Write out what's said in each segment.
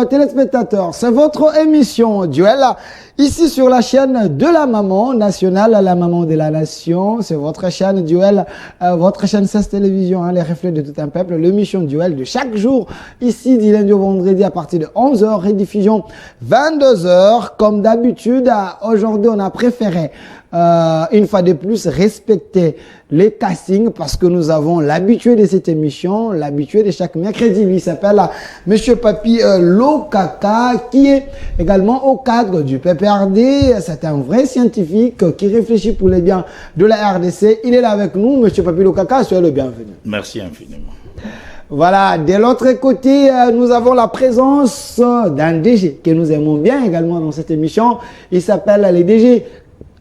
téléspectateurs, c'est votre émission Duel, ici sur la chaîne de la maman nationale, la maman de la nation. C'est votre chaîne Duel, votre chaîne 16 télévision, les reflets de tout un peuple, l'émission Duel de chaque jour, ici du lundi au vendredi à partir de 11h, rediffusion 22h. Comme d'habitude, aujourd'hui on a préféré une fois de plus respecter les castings parce que nous avons l'habitué de cette émission, l'habitué de chaque mercredi. Il s'appelle Monsieur Papi Lokaka, qui est également au cadre du PPRD. C'est un vrai scientifique qui réfléchit pour les biens de la RDC. Il est là avec nous, Monsieur Papi Lokaka, soyez le bienvenu. Merci infiniment. Voilà, de l'autre côté, nous avons la présence d'un DG que nous aimons bien également dans cette émission. Il s'appelle le DG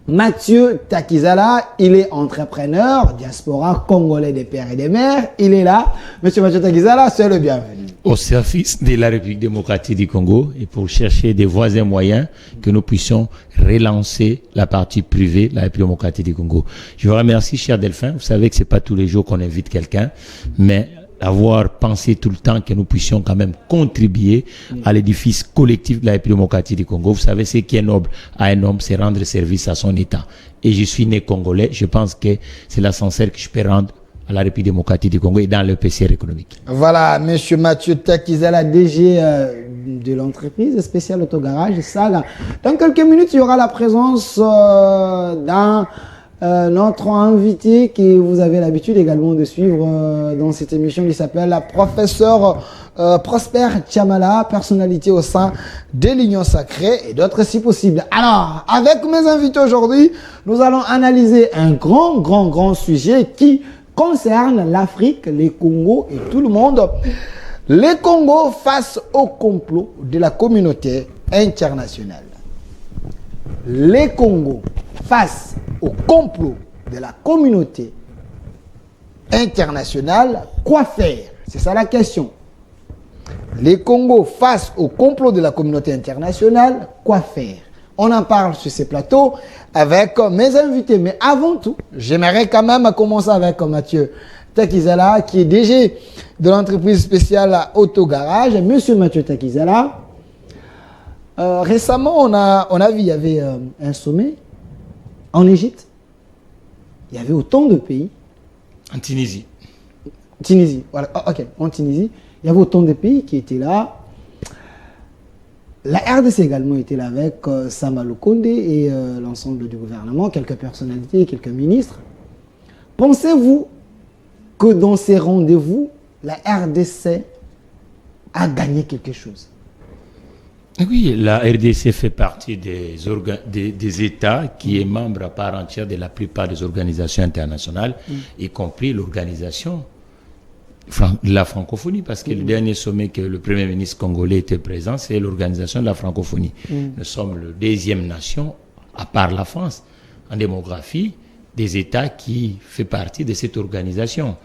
Mathieu Takizala. Il est entrepreneur, diaspora congolais des pères et des mères. Il est là. Monsieur Mathieu Takizala, c'est le bienvenu. Au service de la République démocratique du Congo et pour chercher des voies et moyens que nous puissions relancer la partie privée de la République démocratique du Congo. Je vous remercie, cher Delphin. Vous savez que c'est pas tous les jours qu'on invite quelqu'un, mais avoir pensé tout le temps que nous puissions quand même contribuer à l'édifice collectif de la République démocratique du Congo. Vous savez, ce qui est noble à un homme, c'est rendre service à son État. Et je suis né congolais. Je pense que c'est l'ascenseur que je peux rendre à la République démocratique du Congo et dans le PCR économique. Voilà, Monsieur Mathieu Takizala, DG de l'entreprise spéciale Autogarage Saga. Dans quelques minutes, il y aura la présence d'un notre invité que vous avez l'habitude également de suivre dans cette émission qui s'appelle la professeur Prosper Tchamala, personnalité au sein de l'Union Sacrée et d'autres si possible. Alors, avec mes invités aujourd'hui, nous allons analyser un grand sujet qui concerne l'Afrique, les Congos et tout le monde. Les Congos face au complot de la communauté internationale. Les Congos face au complot de la communauté internationale, quoi faire? C'est ça la question. Les Congos face au complot de la communauté internationale, quoi faire? On en parle sur ces plateaux avec mes invités. Mais avant tout, j'aimerais quand même commencer avec Mathieu Takizala, qui est DG de l'entreprise spéciale Autogarage. Monsieur Mathieu Takizala, récemment, on a vu, il y avait un sommet en Égypte. Il y avait autant de pays. En Tunisie. Tunisie, voilà. Oh, ok, en Tunisie. Il y avait autant de pays qui étaient là. La RDC également était là avec Sama Lukonde et l'ensemble du gouvernement, quelques personnalités, quelques ministres. Pensez-vous que dans ces rendez-vous, la RDC a gagné quelque chose? Oui, la RDC fait partie des États qui est membre à part entière de la plupart des organisations internationales, y compris l'organisation de la francophonie, parce que le dernier sommet que le Premier ministre congolais était présent, c'est l'organisation de la francophonie. Nous sommes la deuxième nation, à part la France, en démographie, des États qui fait partie de cette organisation.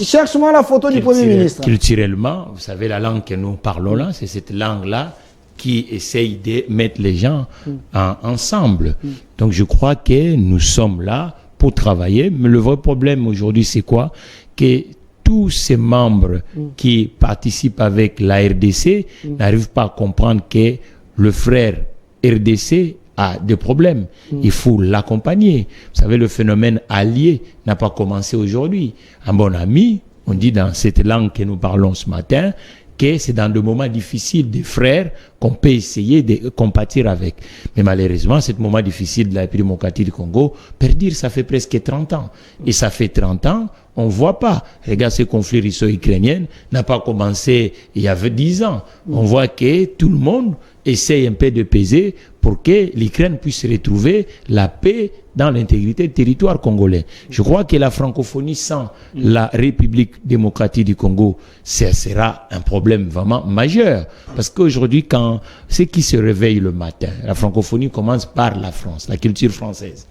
Cherche-moi la photo du Premier ministre. Culturellement, vous savez, la langue que nous parlons là, c'est cette langue-là qui essaye de mettre les gens ensemble. Donc je crois que nous sommes là pour travailler, mais le vrai problème aujourd'hui, c'est quoi? Que tous ces membres qui participent avec la RDC n'arrivent pas à comprendre que le frère RDC a des problèmes. Il faut l'accompagner. Vous savez, le phénomène allié n'a pas commencé aujourd'hui. Un bon ami, on dit dans cette langue que nous parlons ce matin, que c'est dans de moments difficiles des frères qu'on peut essayer de compatir avec. Mais malheureusement, ce moment difficile de la République démocratique du Congo, perdir, ça fait presque 30 ans. Et ça fait 30 ans, on ne voit pas. Regarde, ce conflit russo-ukrainien n'a pas commencé il y avait 10 ans. On voit que tout le monde essaye un peu de peser pour que l'Ukraine puisse retrouver la paix dans l'intégrité du territoire congolais. Je crois que la francophonie sans la République démocratique du Congo, ça sera un problème vraiment majeur. Parce qu'aujourd'hui, quand ceux qui se réveillent le matin, la francophonie commence par la France, la culture française.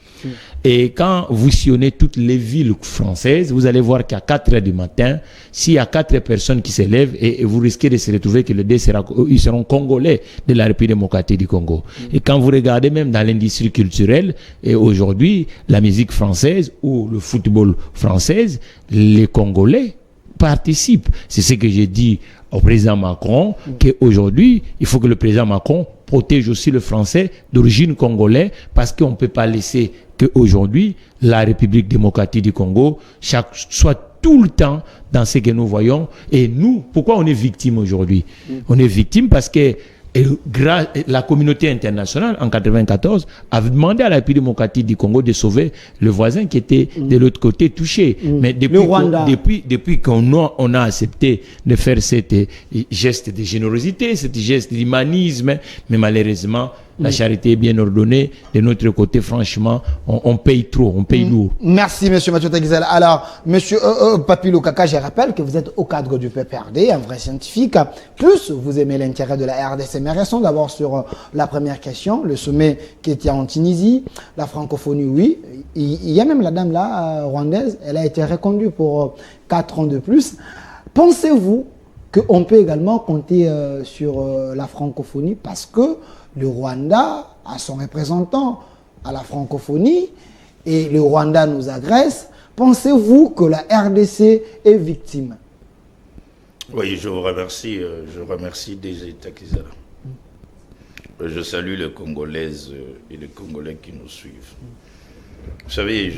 Et quand vous sillonnez toutes les villes françaises, vous allez voir qu'à 4 heures du matin, s'il y a 4 personnes qui se lèvent, et vous risquez de se retrouver que ils seront congolais de la République démocratique du Congo. Et quand vous regardez même dans l'industrie culturelle, et aujourd'hui, la musique française ou le football français, les Congolais participent. C'est ce que j'ai dit au président Macron qu'aujourd'hui, il faut que le président Macron protège aussi le français d'origine congolaise parce qu'on ne peut pas laisser qu'aujourd'hui, la République démocratique du Congo soit tout le temps dans ce que nous voyons. Et nous, pourquoi on est victime aujourd'hui? On est victime parce que la communauté internationale, en 1994, a demandé à la République démocratique du Congo de sauver le voisin qui était de l'autre côté touché. Mais depuis qu'on a accepté de faire cette geste de générosité, cette geste d'humanisme, mais malheureusement, la charité est bien ordonnée. De notre côté, franchement, on paye trop, on paye lourd. Merci, monsieur Mathieu Taguizela. Alors, monsieur Papilo Kaka, je rappelle que vous êtes au cadre du PPRD, un vrai scientifique. Plus vous aimez l'intérêt de la RDC. Mais restons d'abord sur la première question, le sommet qui était en Tunisie, la francophonie, oui. Il y a même la dame là, rwandaise, elle a été reconduite pour 4 ans de plus. Pensez-vous qu'on peut également compter sur la francophonie parce que le Rwanda a son représentant à la francophonie et le Rwanda nous agresse. Pensez-vous que la RDC est victime? Oui, je vous remercie. Je remercie DG Takizala. Je salue les Congolaises et les Congolais qui nous suivent. Vous savez,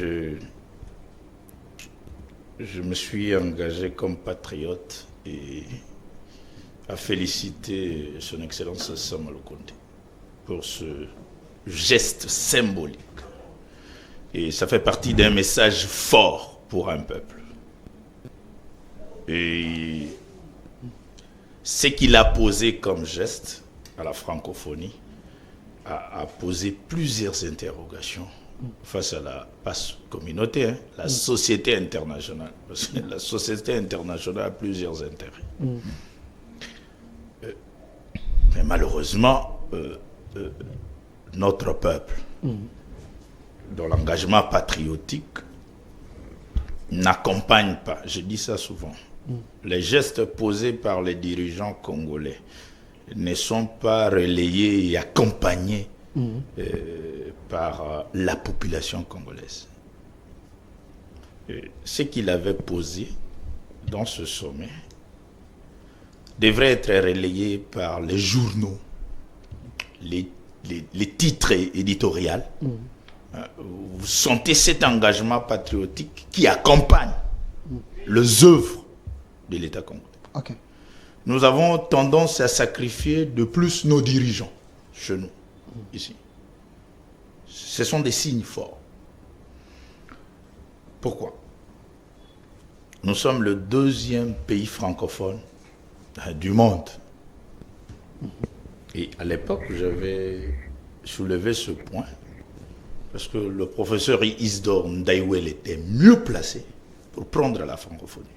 je me suis engagé comme patriote et à féliciter son Excellence Samuel Conté pour ce geste symbolique. Et ça fait partie d'un message fort pour un peuple. Et ce qu'il a posé comme geste à la francophonie a posé plusieurs interrogations face à la communauté, hein, la société internationale. Parce que la société internationale a plusieurs intérêts. Mais malheureusement, notre peuple, dont l'engagement patriotique n'accompagne pas, je dis ça souvent, les gestes posés par les dirigeants congolais ne sont pas relayés et accompagnés par la population congolaise. Ce qu'il avait posé dans ce sommet devrait être relayé par les journaux, les titres éditoriaux. Vous sentez cet engagement patriotique qui accompagne les œuvres de l'État congolais. Okay. Nous avons tendance à sacrifier de plus nos dirigeants chez nous, ici. Ce sont des signes forts. Pourquoi? Nous sommes le 2e pays francophone du monde. Et à l'époque, j'avais soulevé ce point parce que le professeur Isidore Ndaïwel était mieux placé pour prendre la francophonie.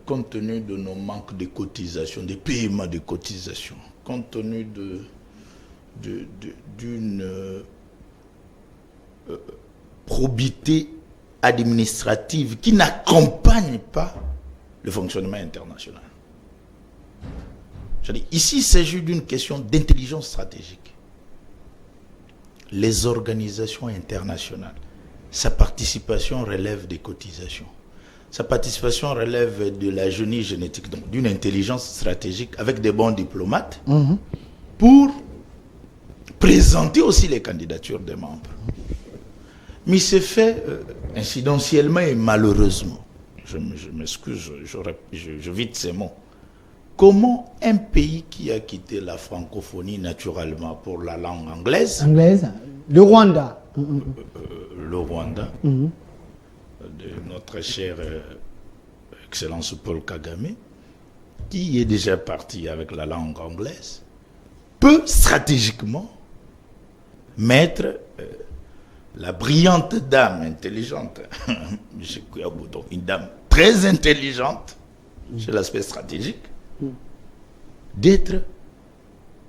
Compte tenu de nos manques de cotisations, des paiements de cotisations, compte tenu d'une probité administrative qui n'accompagne pas le fonctionnement international. Ici, il s'agit d'une question d'intelligence stratégique. Les organisations internationales, sa participation relève des cotisations. Sa participation relève de la génie génétique, donc d'une intelligence stratégique avec des bons diplomates pour présenter aussi les candidatures des membres. Mais c'est fait incidentiellement et malheureusement. Je m'excuse, je vide ces mots. Comment un pays qui a quitté la francophonie naturellement pour la langue anglaise, le Rwanda, le Rwanda, de notre cher Excellence Paul Kagame, qui est déjà parti avec la langue anglaise, peut stratégiquement mettre la brillante dame intelligente, une dame très intelligente sur l'aspect stratégique, d'être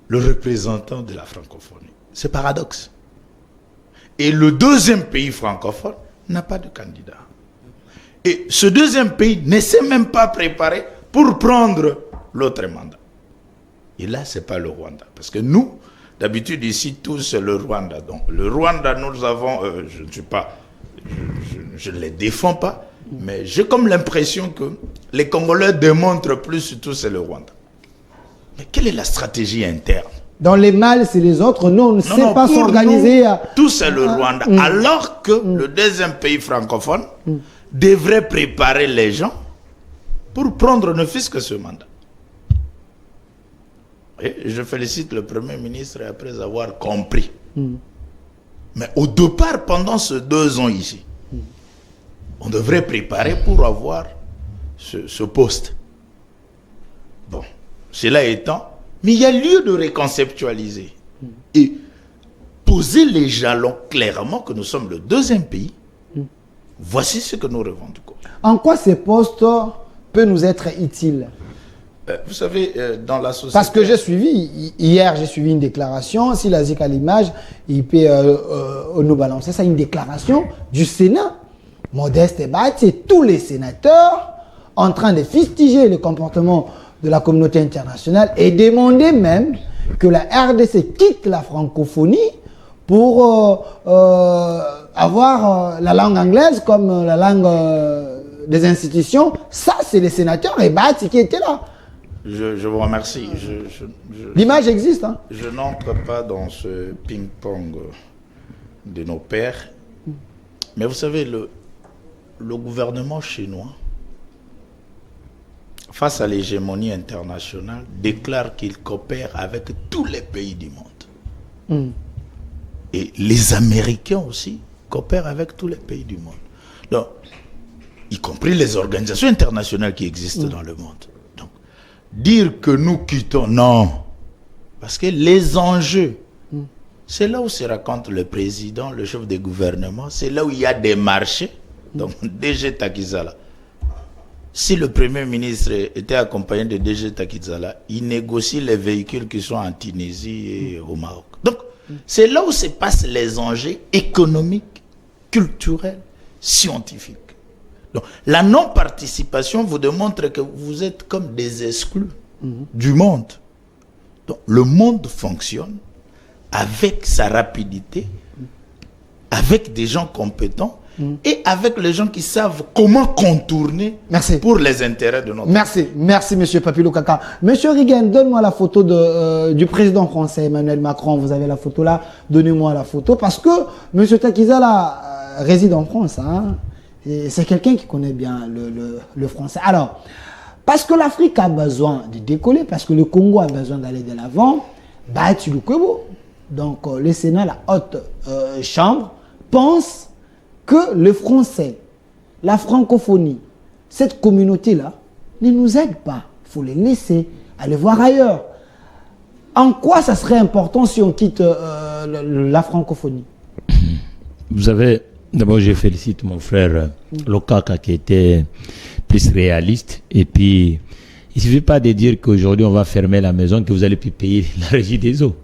le représentant de la francophonie. C'est paradoxe. Et le 2e pays francophone n'a pas de candidat. Et ce 2e pays ne s'est même pas préparé pour prendre l'autre mandat. Et là, ce n'est pas le Rwanda. Parce que nous, d'habitude, ici, tous, c'est le Rwanda. Donc, le Rwanda, nous avons, je ne les défends pas, Mais j'ai comme l'impression que les Congolais démontrent plus, surtout c'est le Rwanda. Mais quelle est la stratégie interne? Dans les mâles, c'est les autres. Nous, on ne sait pas s'organiser. Tout c'est le Rwanda. Alors que le deuxième pays francophone devrait préparer les gens pour prendre ne fût-ce que ce mandat. Et je félicite le Premier ministre après avoir compris. Mais au départ, pendant ces 2 ans ici, on devrait préparer pour avoir ce poste. Bon, cela étant, mais il y a lieu de reconceptualiser et poser les jalons clairement que nous sommes le deuxième pays. Voici ce que nous revendiquons. En quoi ces postes peuvent nous être utiles? Vous savez, dans la société... Parce que j'ai suivi, hier j'ai suivi une déclaration, si la ZIC a l'image, il peut nous balancer ça, une déclaration du Sénat. Modeste Ebati et tous les sénateurs en train de fustiger le comportement de la communauté internationale et demander même que la RDC quitte la francophonie pour avoir la langue anglaise comme la langue des institutions. Ça, c'est les sénateurs Ebati qui étaient là. Je vous remercie. L'image existe. Hein? Je n'entre pas dans ce ping-pong de nos pères. Mais vous savez, le gouvernement chinois, face à l'hégémonie internationale, déclare qu'il coopère avec tous les pays du monde. Et les Américains aussi coopèrent avec tous les pays du monde. Donc, y compris les organisations internationales qui existent dans le monde. Donc, dire que nous quittons, non. Parce que les enjeux, c'est là où se raconte le président, le chef de gouvernement, c'est là où il y a des marchés. Donc, DG Takizala. Si le Premier ministre était accompagné de DG Takizala, il négocie les véhicules qui sont en Tunisie et au Maroc. Donc, c'est là où se passent les enjeux économiques, culturels, scientifiques. Donc, la non-participation vous démontre que vous êtes comme des exclus du monde. Donc, le monde fonctionne avec sa rapidité, avec des gens compétents, et avec les gens qui savent comment contourner pour les intérêts de notre pays. Merci Monsieur Papilou Kaka. Monsieur Rigen, donne-moi la photo du président français Emmanuel Macron. Vous avez la photo là, donnez-moi la photo. Parce que Monsieur Takizala réside en France. Hein. C'est quelqu'un qui connaît bien le français. Alors, parce que l'Afrique a besoin de décoller, parce que le Congo a besoin d'aller de l'avant, Bati Lukwebo, donc le Sénat, la haute chambre, pense que le français, la francophonie, cette communauté-là, ne nous aide pas. Il faut les laisser aller voir ailleurs. En quoi ça serait important si on quitte la francophonie? Vous savez, d'abord je félicite mon frère Lokaka qui était plus réaliste. Et puis, il ne suffit pas de dire qu'aujourd'hui on va fermer la maison, que vous allez plus payer la régie des eaux.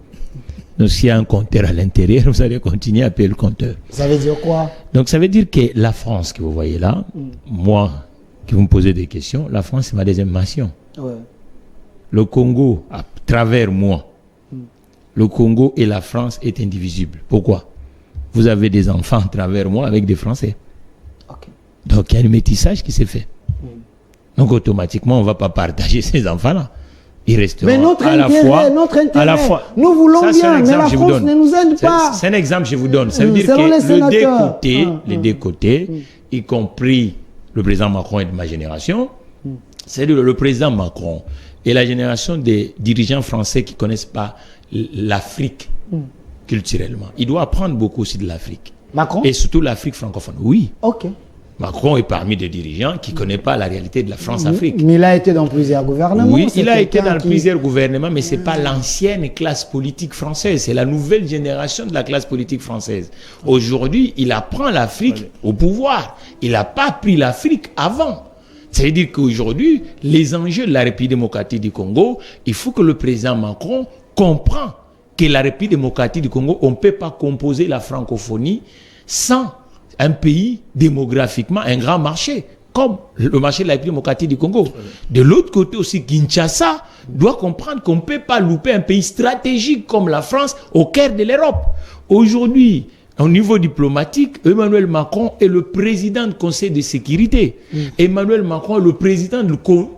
Donc, s'il y a un compteur à l'intérieur, vous allez continuer à payer le compteur. Ça veut dire quoi? Donc, ça veut dire que la France que vous voyez là, moi, qui vous me posez des questions, la France, c'est ma deuxième nation. Ouais. Le Congo, à travers moi, le Congo et la France est indivisible. Pourquoi? Vous avez des enfants à travers moi avec des Français. Okay. Donc, il y a un métissage qui s'est fait. Donc, automatiquement, on ne va pas partager ces enfants-là. Ils resteront mais notre intérêt, à la fois. Nous voulons bien, mais la France ne nous aide pas. C'est un exemple que je vous donne. Ça veut dire que les deux côtés, y compris le président Macron et de ma génération, c'est-à-dire le président Macron et la génération des dirigeants français qui ne connaissent pas l'Afrique culturellement. Il doit apprendre beaucoup aussi de l'Afrique. Macron? Et surtout l'Afrique francophone. Oui. Ok. Macron est parmi des dirigeants qui ne connaissent pas la réalité de la France-Afrique. Mais il a été dans plusieurs gouvernements. Oui, il a été dans plusieurs gouvernements, mais ce n'est pas l'ancienne classe politique française, c'est la nouvelle génération de la classe politique française. Aujourd'hui, il apprend l'Afrique au pouvoir. Il n'a pas pris l'Afrique avant. C'est-à-dire qu'aujourd'hui, les enjeux de la République démocratique du Congo, il faut que le président Macron comprenne que la République démocratique du Congo, on ne peut pas composer la francophonie sans un pays démographiquement un grand marché, comme le marché de la République démocratique du Congo. De l'autre côté aussi, Kinshasa doit comprendre qu'on ne peut pas louper un pays stratégique comme la France au cœur de l'Europe. Aujourd'hui, au niveau diplomatique, Emmanuel Macron est le président du Conseil de sécurité. Emmanuel Macron est le président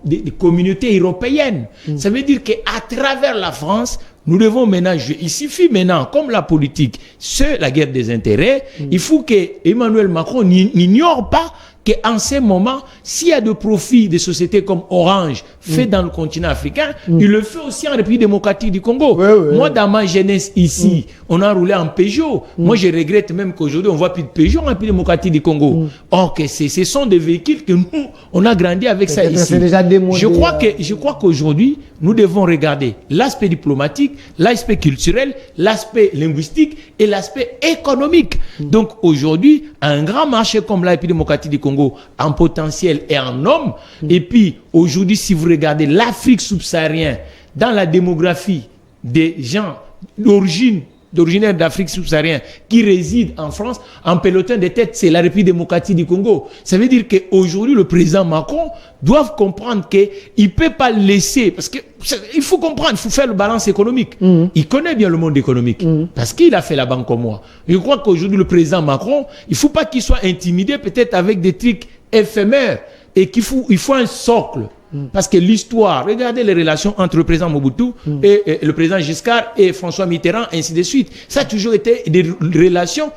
des communautés européennes. Ça veut dire qu'à travers la France, nous devons maintenant jouer. Il suffit maintenant, comme la politique, c'est la guerre des intérêts, il faut que Emmanuel Macron n'ignore pas qu'en ce moment, s'il y a de profits de sociétés comme Orange fait dans le continent africain, il le fait aussi en République démocratique du Congo. Moi, dans ma jeunesse ici, on a roulé en Peugeot. Moi, je regrette même qu'aujourd'hui, on ne voit plus de Peugeot en République démocratique du Congo. Or, que ce sont des véhicules que nous, on a grandi avec ça ici. Déjà démodé, je crois qu'aujourd'hui, nous devons regarder l'aspect diplomatique, l'aspect culturel, l'aspect linguistique et l'aspect économique. Donc, aujourd'hui, un grand marché comme la République démocratique du Congo, en potentiel et en hommes. Et puis, aujourd'hui, si vous regardez l'Afrique subsaharienne, dans la démographie des gens d'originaire d'Afrique subsaharienne qui résident en France, en peloton de tête, c'est la République démocratique du Congo. Ça veut dire qu'aujourd'hui, le président Macron doit comprendre qu'il ne peut pas laisser, parce qu'il faut comprendre, il faut faire le balance économique. Il connaît bien le monde économique, parce qu'il a fait la banque comme moi. Je crois qu'aujourd'hui, le président Macron, il ne faut pas qu'il soit intimidé peut-être avec des trucs éphémères, et il faut un socle. Parce que l'histoire, regardez les relations entre le président Mobutu et le président Giscard et François Mitterrand, ainsi de suite. Ça a toujours été des relations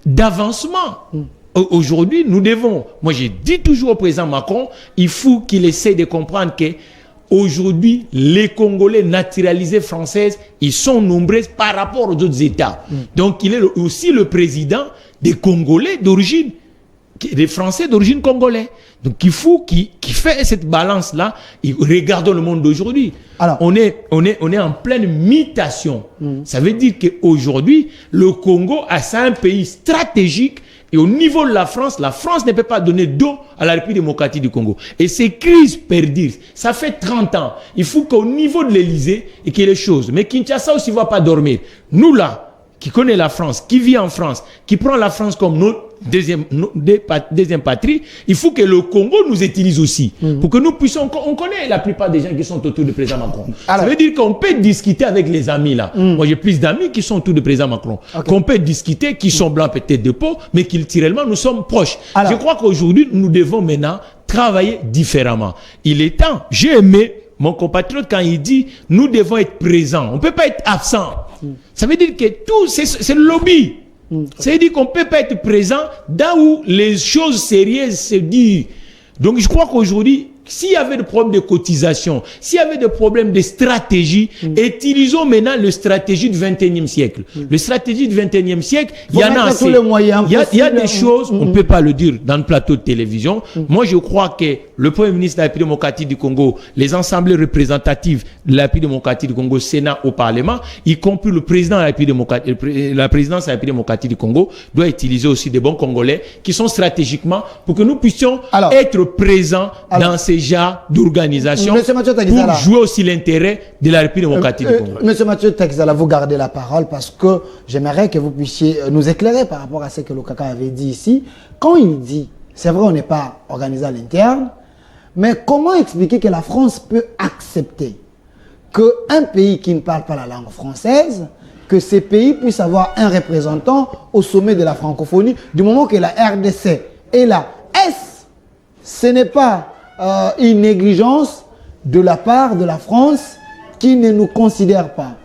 d'avancement. Aujourd'hui, nous devons, moi j'ai dit toujours au président Macron, il faut qu'il essaie de comprendre que aujourd'hui, les Congolais naturalisés françaises, ils sont nombreux par rapport aux autres États. Donc il est aussi le président des Congolais d'origine, des Français d'origine congolaise. Donc il faut qu'il fait cette balance-là. Regardons le monde d'aujourd'hui. On est en pleine mutation. Ça veut dire qu'aujourd'hui, le Congo c'est un pays stratégique. Et au niveau de la France ne peut pas donner d'eau à la République démocratique du Congo. Et ces crises perdurent. Ça fait 30 ans. Il faut qu'au niveau de l'Élysée, et qu'il y ait les choses. Mais Kinshasa aussi ne va pas dormir. Nous là, qui connaît la France, qui vit en France, qui prend la France comme notre deuxième patrie, il faut que le Congo nous utilise aussi. Pour que nous puissions... On connaît la plupart des gens qui sont autour du président Macron. Ça veut dire qu'on peut discuter avec les amis là. Moi, j'ai plus d'amis qui sont autour du président Macron. Qu'on peut discuter, qui sont blancs peut-être de peau, mais culturellement, nous sommes proches. Je crois qu'aujourd'hui, nous devons maintenant travailler différemment. Il est temps. J'ai aimé mon compatriote quand il dit nous devons être présents. On ne peut pas être absent. Ça veut dire que tout, c'est le lobby. Ça veut dire qu'on ne peut pas être présent là où les choses sérieuses se disent. Donc je crois qu'aujourd'hui, s'il y avait des problèmes de cotisation, s'il y avait des problèmes de stratégie, utilisons maintenant la stratégie du 21e siècle. La stratégie du 21e siècle, il y en a assez. Il y a des choses, on ne peut pas le dire dans le plateau de télévision. Moi, je crois que le Premier ministre de la République démocratique du Congo, les assemblées représentatives de la République démocratique du Congo, Sénat au Parlement, y compris le président de la République démocratique, la présidence de la République démocratique du Congo, doit utiliser aussi des bons Congolais qui sont stratégiquement pour que nous puissions être présents dans ces genres d'organisation pour jouer aussi l'intérêt de la République démocratique du Congo. Monsieur Mathieu Texala, vous gardez la parole parce que j'aimerais que vous puissiez nous éclairer par rapport à ce que le Kaka avait dit ici. Quand il dit, c'est vrai, on n'est pas organisé à l'interne, mais comment expliquer que la France peut accepter qu'un pays qui ne parle pas la langue française, que ces pays puissent avoir un représentant au sommet de la francophonie, du moment que la RDC est là? Ce n'est pas une négligence de la part de la France qui ne nous considère pas?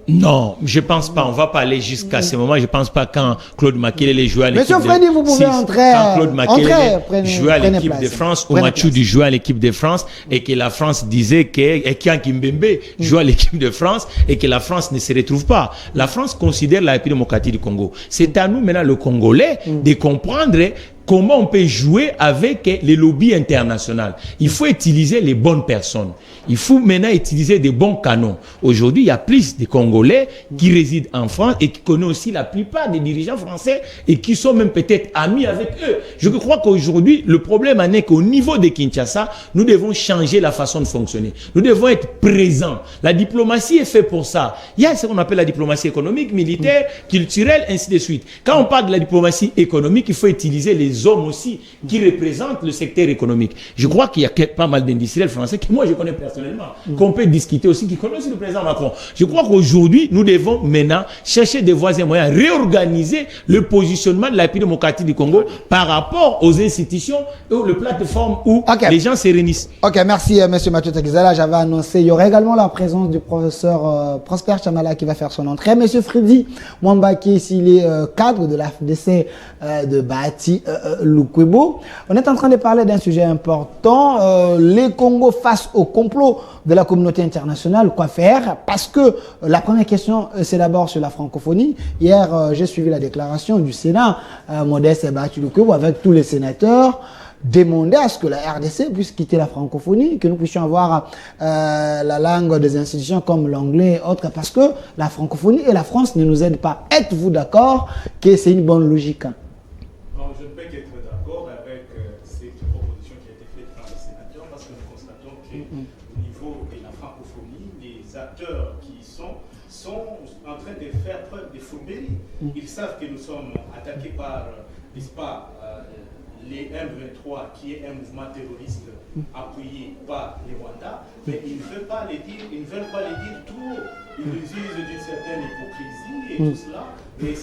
Non, je ne pense pas. On ne va pas aller jusqu'à ce moment. Je ne pense pas quand Claude Makelele jouait à l'équipe de France. Monsieur Freddy, vous pouvez entrer. Quand Claude Makelele jouait à l'équipe de France, ou Mathieu jouait à l'équipe de France, et que la France disait que Kian Kimbembe jouait à l'équipe de France, et que la France ne se retrouve pas. La France considère la République démocratique du Congo. C'est à nous maintenant, le Congolais, de comprendre comment on peut jouer avec les lobbies internationaux. Il faut utiliser les bonnes personnes. Il faut maintenant utiliser des bons canons. Aujourd'hui, il y a plus de Congolais qui résident en France et qui connaissent aussi la plupart des dirigeants français et qui sont même peut-être amis avec eux. Je crois qu'aujourd'hui, le problème en est qu'au niveau de Kinshasa, nous devons changer la façon de fonctionner. Nous devons être présents. La diplomatie est faite pour ça. Il y a ce qu'on appelle la diplomatie économique, militaire, culturelle, ainsi de suite. Quand on parle de la diplomatie économique, il faut utiliser les des hommes aussi qui représentent le secteur économique. Je crois qu'il y a pas mal d'industriels français que moi je connais personnellement, qu'on peut discuter aussi, qui connaissent le président Macron. Je crois qu'aujourd'hui, nous devons maintenant chercher des voies et moyens, réorganiser le positionnement de la République démocratique du Congo par rapport aux institutions ou les plateformes où les gens se réunissent. Ok, merci M. Mathieu Takizala. J'avais annoncé, il y aurait également la présence du professeur Prosper Chamala qui va faire son entrée. M. Freddy Mwamba qui est ici, il est cadre de la FDC de Bahati Lukwebo. On est en train de parler d'un sujet important, les Congos face au complot de la communauté internationale, quoi faire? Parce que la première question, c'est d'abord sur la francophonie. Hier, j'ai suivi la déclaration du Sénat, Modeste et Bahati Lukwebo, avec tous les sénateurs, demander à ce que la RDC puisse quitter la francophonie, que nous puissions avoir la langue des institutions comme l'anglais et autres, parce que la francophonie et la France ne nous aident pas. Êtes-vous d'accord que c'est une bonne logique? Non, je ne peux qu'être d'accord avec cette proposition qui a été faite par les sénateurs, parce que nous constatons qu'au niveau de la francophonie, les acteurs qui sont en train de faire preuve de fourberie. Ils savent que nous sommes attaqués par, n'est-ce pas, les M23, qui est un mouvement terroriste appuyé par les Rwandais, mais ils ne veulent pas les dire, tout. Ils usent d'une certaine hypocrisie et tout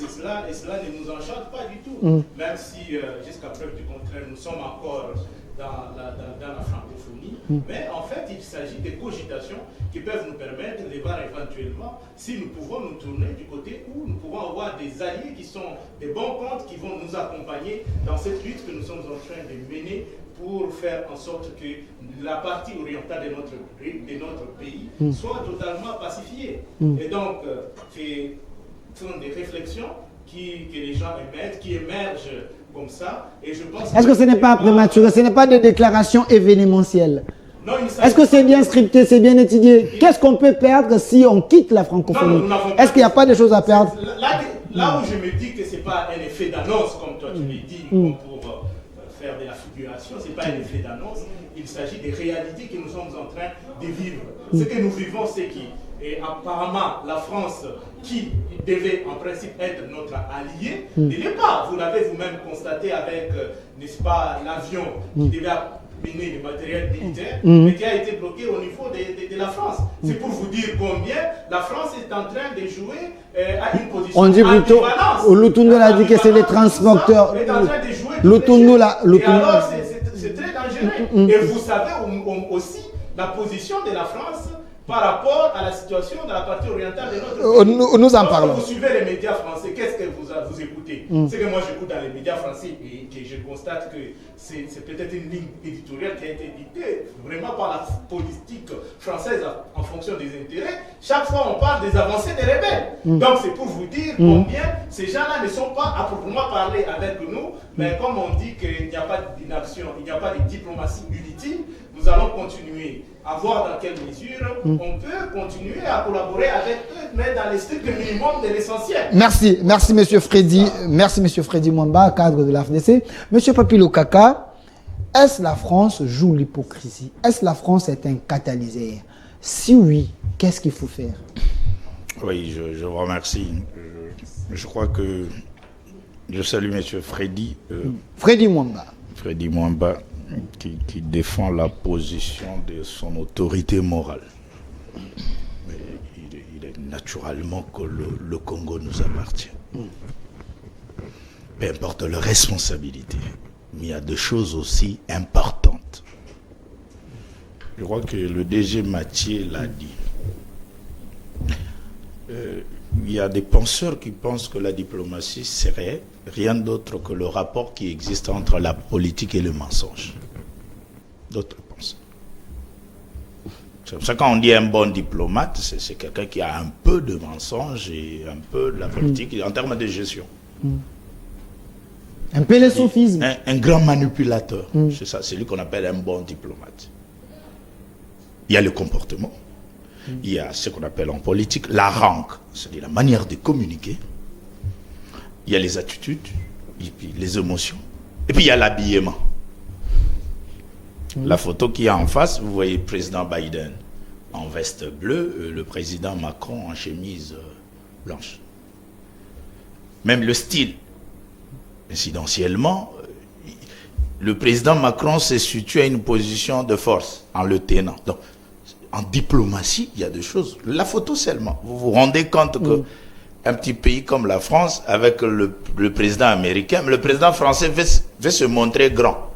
cela, et cela ne nous enchante pas du tout. Même si, jusqu'à preuve du contraire, nous sommes encore dans la francophonie, mais en fait, il s'agit de cogitations qui peuvent nous permettre de voir éventuellement si nous pouvons nous tourner du côté où nous pouvons avoir des alliés qui sont des bons comptes qui vont nous accompagner dans cette lutte que nous sommes en train de mener pour faire en sorte que la partie orientale de notre pays soit totalement pacifiée. Et donc, ce sont des réflexions que les gens émettent, qui émergent comme ça, et je pense... Est-ce que ce n'est pas prématuré? Ce n'est pas des déclarations événementielles? Est-ce que c'est bien scripté, c'est bien étudié? Qu'est-ce qu'on peut perdre si on quitte la francophonie? Est-ce qu'il n'y a pas de choses à perdre? Là où je me dis que ce n'est pas un effet d'annonce, comme toi tu l'as dit, pour faire de la figuration, ce n'est pas un effet d'annonce, il s'agit des réalités que nous sommes en train de vivre. Ce que nous vivons, c'est qui? Et apparemment, la France, qui devait en principe être notre allié, ne l'est pas. Vous l'avez vous-même constaté avec, n'est-ce pas, l'avion qui devait amener du matériel militaire, mais qui a été bloqué au niveau de la France. C'est pour vous dire combien la France est en train de jouer à une position. On dit plutôt, Lutundu a dit que c'est les transporteurs. Et alors, c'est très dangereux. Et vous savez aussi la position de la France par rapport à la situation dans la partie orientale de notre pays. Nous en parlons. Quand vous suivez les médias français, qu'est-ce que vous écoutez? C'est que moi j'écoute dans les médias français et que je constate que c'est peut-être une ligne éditoriale qui a été dictée vraiment par la politique française en fonction des intérêts. Chaque fois on parle des avancées des rebelles. Donc c'est pour vous dire combien ces gens-là ne sont pas à proprement parler avec nous, mais comme on dit qu'il n'y a pas d'inaction, il n'y a pas de diplomatie inutile, nous allons continuer à voir dans quelle mesure on peut continuer à collaborer avec eux, mais dans les strict minimum de l'essentiel. Merci Monsieur Freddy. Merci Monsieur Freddy Mwamba, cadre de la FDC. Monsieur Papilo Kaka, est-ce la France joue l'hypocrisie? Est-ce la France est un catalyseur? Si oui, qu'est-ce qu'il faut faire? Oui, je vous remercie. Je crois que je salue Monsieur Freddy. Freddy Mwamba. Freddy Mwamba. Qui défend la position de son autorité morale. Mais il est naturellement que le Congo nous appartient. Peu importe leur responsabilité, mais il y a des choses aussi importantes. Je crois que le DG Mathieu l'a dit. Il y a des penseurs qui pensent que la diplomatie serait rien d'autre que le rapport qui existe entre la politique et le mensonge. D'autres pensent. C'est pour ça que quand on dit un bon diplomate, c'est quelqu'un qui a un peu de mensonge et un peu de la politique en termes de gestion. Un peu le sophisme. Un grand manipulateur. C'est ça, c'est lui qu'on appelle un bon diplomate. Il y a le comportement. Il y a ce qu'on appelle en politique la rangue, c'est-à-dire la manière de communiquer. Il y a les attitudes, et puis les émotions. Et puis il y a l'habillement. La photo qui est en face, vous voyez le président Biden en veste bleue, le président Macron en chemise blanche. Même le style, incidentiellement, le président Macron se situe à une position de force en le tenant. Donc, en diplomatie, il y a des choses. La photo seulement. Vous vous rendez compte que un petit pays comme la France, avec le président américain, mais le président français veut se montrer grand.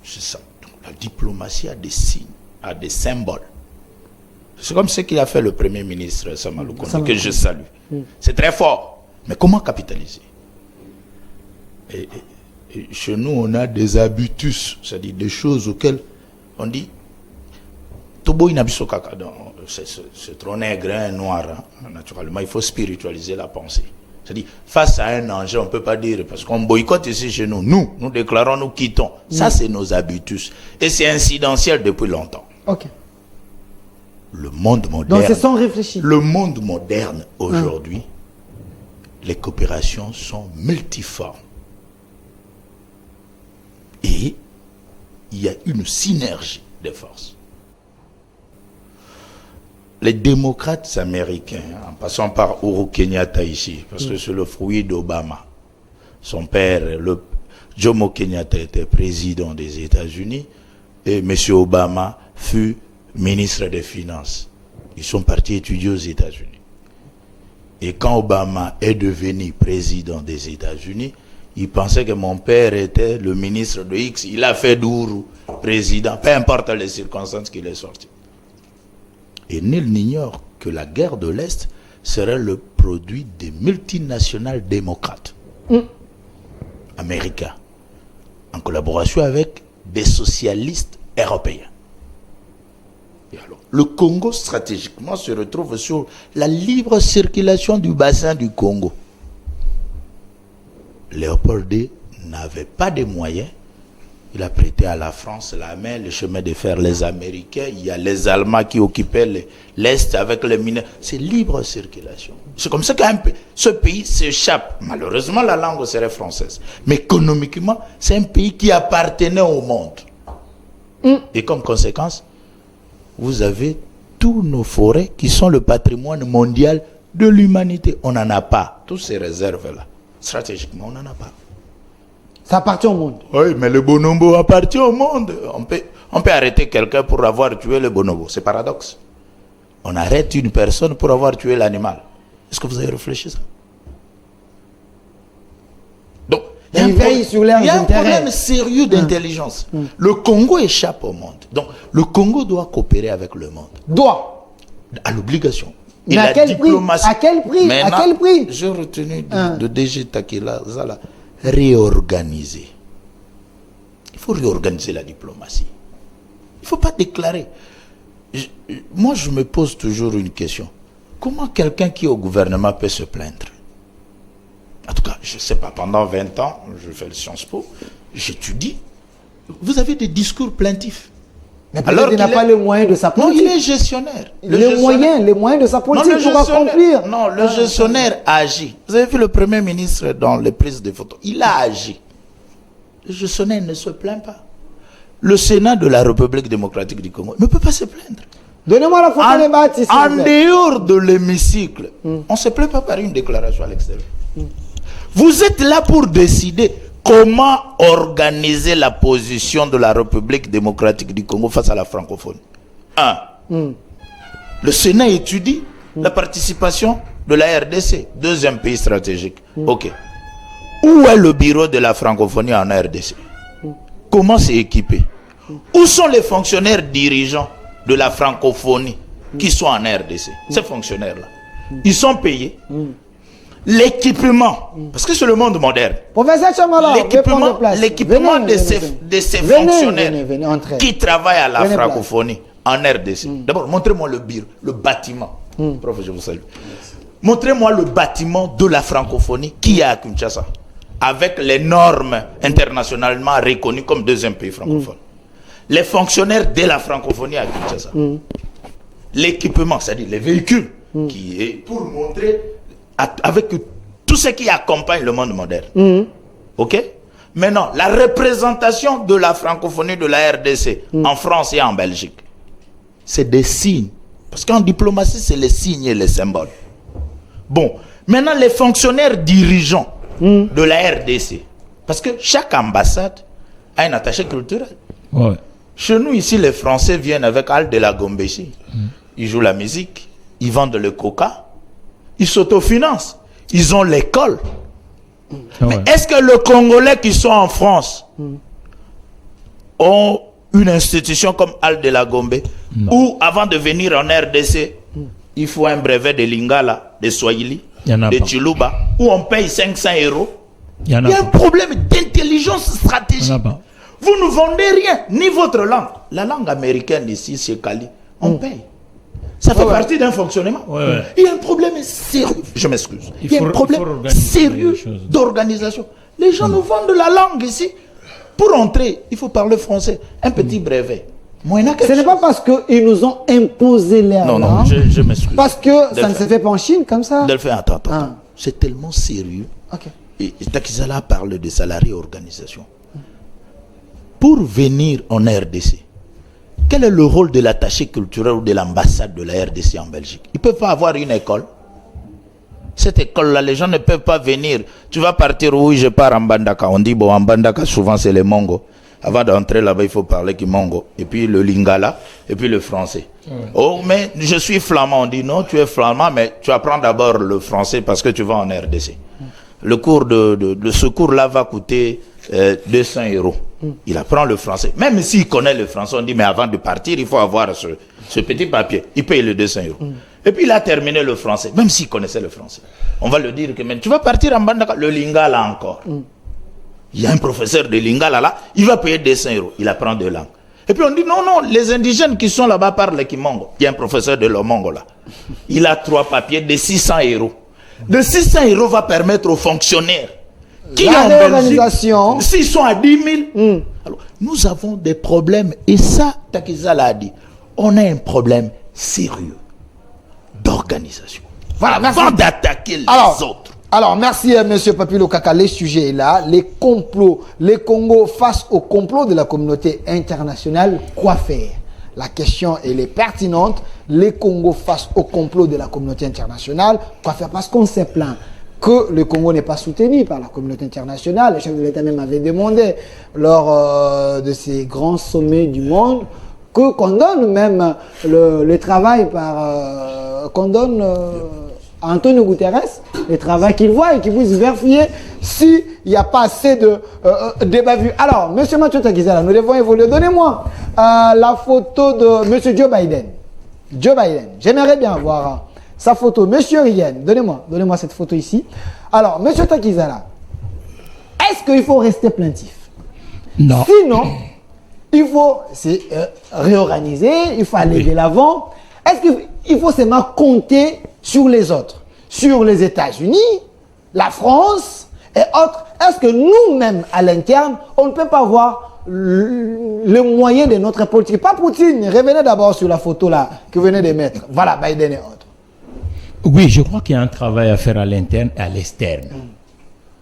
C'est ça. Donc, la diplomatie a des signes, a des symboles. C'est comme ce qu'il a fait le Premier ministre Sama Lukonde, que je salue. C'est très fort. Mais comment capitaliser? Et chez nous, on a des habitus, c'est-à-dire des choses auxquelles on dit Tobo inabisokaka, c'est trop nègre, hein, noir. Hein, naturellement, il faut spiritualiser la pensée. C'est-à-dire, face à un enjeu, on ne peut pas dire, parce qu'on boycotte ici chez nous, nous déclarons, nous quittons. Ça, c'est nos habitus. Et c'est incidentiel depuis longtemps. Ok. Le monde moderne. Donc, c'est sans réfléchir. Le monde moderne, aujourd'hui, les coopérations sont multiformes. Et il y a une synergie des forces. Les démocrates américains, en passant par Uhuru Kenyatta ici, parce que c'est le fruit d'Obama. Son père, Jomo Kenyatta, était président des États-Unis et M. Obama fut ministre des Finances. Ils sont partis étudier aux États-Unis. Et quand Obama est devenu président des États-Unis, il pensait que mon père était le ministre de X. Il a fait d'Ouru président, peu importe les circonstances qu'il est sorti. Et nul n'ignore que la guerre de l'Est serait le produit des multinationales démocrates américains, en collaboration avec des socialistes européens. Et alors, le Congo, stratégiquement, se retrouve sur la libre circulation du bassin du Congo. Léopold II n'avait pas de moyens. Il a prêté à la France la main, le chemin de fer, les Américains. Il y a les Allemands qui occupaient l'Est avec les mineurs. C'est libre circulation. C'est comme ça que ce pays s'échappe. Malheureusement, la langue serait française. Mais économiquement, c'est un pays qui appartenait au monde. Et comme conséquence, vous avez tous nos forêts qui sont le patrimoine mondial de l'humanité. On n'en a pas. Toutes ces réserves-là. Stratégiquement, on n'en a pas. Ça appartient au monde. Oui, mais le bonobo appartient au monde. On peut arrêter quelqu'un pour avoir tué le bonobo. C'est paradoxe. On arrête une personne pour avoir tué l'animal. Est-ce que vous avez réfléchi ça? Donc, il y a un problème sérieux d'intelligence. Le Congo échappe au monde. Donc, le Congo doit coopérer avec le monde. Doit. À l'obligation. Mais à quel prix? À quel prix? Maintenant, à quel prix? j'ai retenu de DG Takela Zala. Réorganiser. Il faut réorganiser la diplomatie. Il ne faut pas déclarer. Moi, je me pose toujours une question. Comment quelqu'un qui est au gouvernement peut se plaindre? En tout cas, je ne sais pas, pendant 20 ans, je fais le Sciences Po, j'étudie. Vous avez des discours plaintifs. Mais alors il n'a pas les moyens de sa politique. Non, il est gestionnaire. Les moyens de sa politique pour accomplir. Non, le gestionnaire agit. Vous avez vu le Premier ministre dans les prises de photos. Il a agi. Le gestionnaire ne se plaint pas. Le Sénat de la République démocratique du Congo ne peut pas se plaindre. Donnez-moi la photo des bâtis. En dehors de l'hémicycle, on ne se plaint pas par une déclaration à l'extérieur. Vous êtes là pour décider comment organiser la position de la République démocratique du Congo face à la francophonie. Le Sénat étudie la participation de la RDC, deuxième pays stratégique. Ok. Où est le bureau de la francophonie en RDC? Comment c'est équipé? Où sont les fonctionnaires dirigeants de la francophonie qui sont en RDC? Ces fonctionnaires-là, ils sont payés. L'équipement, parce que c'est le monde moderne. Professeur Chamala, l'équipement de ces fonctionnaires qui travaillent à la francophonie en RDC. D'abord, montrez-moi le bureau, le bâtiment. Professeur, je vous salue. Montrez-moi le bâtiment de la francophonie qui est à Kinshasa, avec les normes internationalement reconnues comme deuxième pays francophone. Les fonctionnaires de la francophonie à Kinshasa. L'équipement, c'est-à-dire les véhicules, qui est pour montrer avec tout ce qui accompagne le monde moderne. Ok? Maintenant, la représentation de la francophonie de la RDC en France et en Belgique, c'est des signes. Parce qu'en diplomatie, c'est les signes et les symboles. Bon, maintenant, les fonctionnaires dirigeants de la RDC, parce que chaque ambassade a un attaché culturel. Ouais. Chez nous, ici, les Français viennent avec Al de la Gombéchi. Ils jouent la musique, ils vendent le coca, ils s'autofinancent, ils ont l'école. Mais Ouais. est-ce que les Congolais qui sont en France ont une institution comme Al de la Gombe, où avant de venir en RDC, il faut un brevet de Lingala, de Swahili, Il y en a de pas. Chiluba, où on paye 500 euros? Il y en Il y a a un pas. problème d'intelligence Il y en stratégique. a pas. Vous ne vendez rien, ni votre langue. La langue américaine ici, c'est Kali. On paye. Ça fait partie d'un fonctionnement. Ouais. Il y a un problème sérieux. Je m'excuse. Il y a faut- un il problème faut organiser sérieux les choses. d'organisation. Les gens nous vendent la langue ici. Pour entrer, il faut parler français. Un petit brevet. Moyennant quelque Ce n'est pas chose. parce qu'ils nous ont imposé leur Non, non, langue, je m'excuse. parce que ça ne Delphin. se fait pas en Chine comme ça. Delphin, attends. Ah. C'est tellement sérieux. Ok. Et Takizala parle de salariés organisation. Pour venir en RDC, quel est le rôle de l'attaché culturel ou de l'ambassade de la RDC en Belgique? Ils ne peuvent pas avoir une école. Cette école-là, les gens ne peuvent pas venir. Tu vas partir, oui, je pars en Bandaka. On dit, bon, en Bandaka, souvent, c'est les Mongo. Avant d'entrer là-bas, il faut parler Kimongo. Et puis le Lingala, et puis le français. Oh, mais je suis flamand. On dit, non, tu es flamand, mais tu apprends d'abord le français parce que tu vas en RDC. Le cours de ce cours-là va coûter 200 euros. Il apprend le français. Même s'il connaît le français, on dit, mais avant de partir, il faut avoir ce petit papier. Il paye les 200 euros. Et puis il a terminé le français, même s'il connaissait le français. On va le dire que même, tu vas partir en Bandaka, le Lingala encore. Il y a un professeur de Lingala là, il va payer 200 euros. Il apprend deux langues. Et puis on dit, non, non, les indigènes qui sont là-bas parlent le Kimongo. Il y a un professeur de l'Omongo là. Il a 3 papiers de 600 euros. De 600 euros va permettre aux fonctionnaires qui La en réorganisation. Belgique, s'ils sont à 10 000, alors, nous avons des problèmes. Et ça, Takizala a dit, on a un problème sérieux d'organisation. Voilà, merci. Avant d'attaquer les autres. Alors, merci Monsieur Papilo Kaka. Le sujet est là. Les complots, les Congos face au complot de la communauté internationale, quoi faire? La question, elle est pertinente. Les Congos face au complot de la communauté internationale, quoi faire? Parce qu'on s'est plaint que le Congo n'est pas soutenu par la communauté internationale. Le chef de l'État même avait demandé lors de ces grands sommets du monde qu'on donne même le travail par... qu'on donne... à Antonio Guterres, le travail qu'il voit et qu'il puisse vérifier s'il n'y a pas assez de débats vus. Alors, M. Mathieu Takizala, nous devons évoluer. Donnez-moi la photo de M. Joe Biden. Joe Biden, j'aimerais bien voir sa photo. M. Rien, donnez-moi cette photo ici. Alors, M. Takizala, est-ce qu'il faut rester plaintif? Non. Sinon, il faut se réorganiser, il faut aller de l'avant. Est-ce qu'il faut seulement compter sur les autres, sur les États-Unis, la France et autres? Est-ce que nous-mêmes, à l'interne, on ne peut pas avoir le moyen de notre politique? Pas Poutine, revenez d'abord sur la photo là que vous venez de mettre. Voilà, Biden et autres. Oui, je crois qu'il y a un travail à faire à l'interne et à l'externe.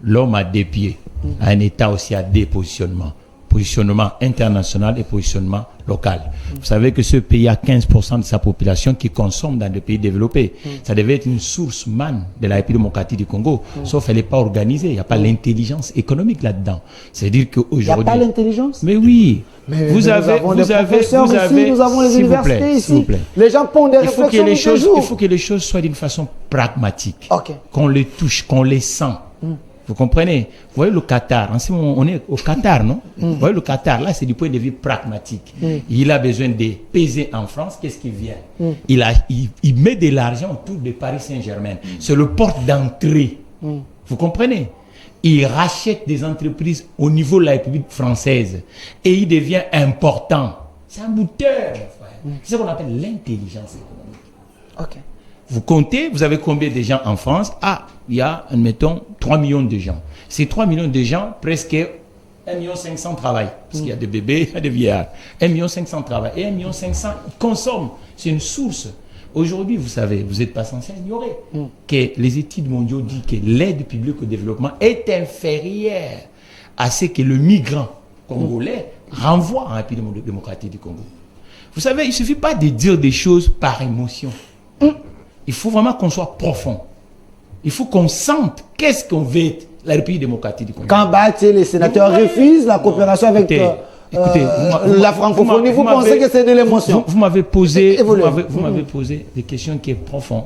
L'homme a des pieds, un État aussi a des positionnements. Positionnement international et positionnement local. Vous savez que ce pays a 15% de sa population qui consomme dans des pays développés. Ça devait être une source manne de la République démocratique du Congo, sauf qu'elle n'est pas organisée. Il n'y a pas l'intelligence économique là-dedans. C'est-à-dire qu'aujourd'hui... Il n'y a pas l'intelligence? Mais oui. Mais vous nous avez, avons vous des avez, professeurs vous ici, avez, nous avons les s'il vous universités plaît, s'il vous ici. plaît. Les gens pondent des réflexions tous les jours. Il faut que les choses soient d'une façon pragmatique. Ok. Qu'on les touche, qu'on les sent. Vous comprenez? Vous voyez le Qatar, en ce moment, on est au Qatar, non? Vous voyez le Qatar, là, c'est du point de vue pragmatique. Il a besoin de peser en France, qu'est-ce qui vient? Il met de l'argent autour de Paris Saint-Germain. C'est le porte d'entrée. Vous comprenez? Il rachète des entreprises au niveau de la République française et il devient important. C'est un buteur, mon frère. C'est ce qu'on appelle l'intelligence économique. Ok. Vous comptez, vous avez combien de gens en France? Ah, il y a, admettons, 3 millions de gens. Ces 3 millions de gens, presque 1,5 million travaillent. Parce qu'il y a des bébés, il y a des vieillards. 1,5 million travaillent. Et 1,5 million consomment. C'est une source. Aujourd'hui, vous savez, vous n'êtes pas censé ignorer que les études mondiales disent que l'aide publique au développement est inférieure à ce que le migrant congolais renvoie en République démocratique du Congo. Vous savez, il ne suffit pas de dire des choses par émotion. Il faut vraiment qu'on soit profond. Il faut qu'on sente qu'est-ce qu'on veut être la République démocratique du Congo. Quand les sénateurs refusent la coopération avec la francophonie, vous pensez que c'est de l'émotion? Vous m'avez posé, posé des questions qui sont profondes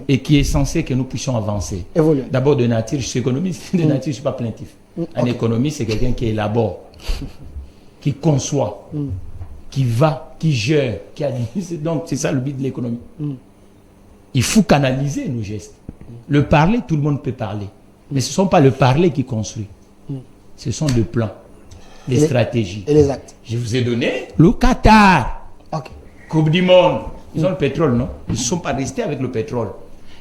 et qui est censé que nous puissions avancer. D'abord de nature, je suis économiste, de nature, je ne suis pas plaintif. Un économiste, c'est quelqu'un qui élabore, qui conçoit, qui va, qui gère, qui administre. Donc, c'est ça le but de l'économie. Il faut canaliser nos gestes. Le parler, tout le monde peut parler. Mais ce ne sont pas le parler qui construit. Ce sont des plans, des stratégies. Et les actes. Je vous ai donné le Qatar. Coupe du monde. Ils ont le pétrole, non? Ils ne sont pas restés avec le pétrole.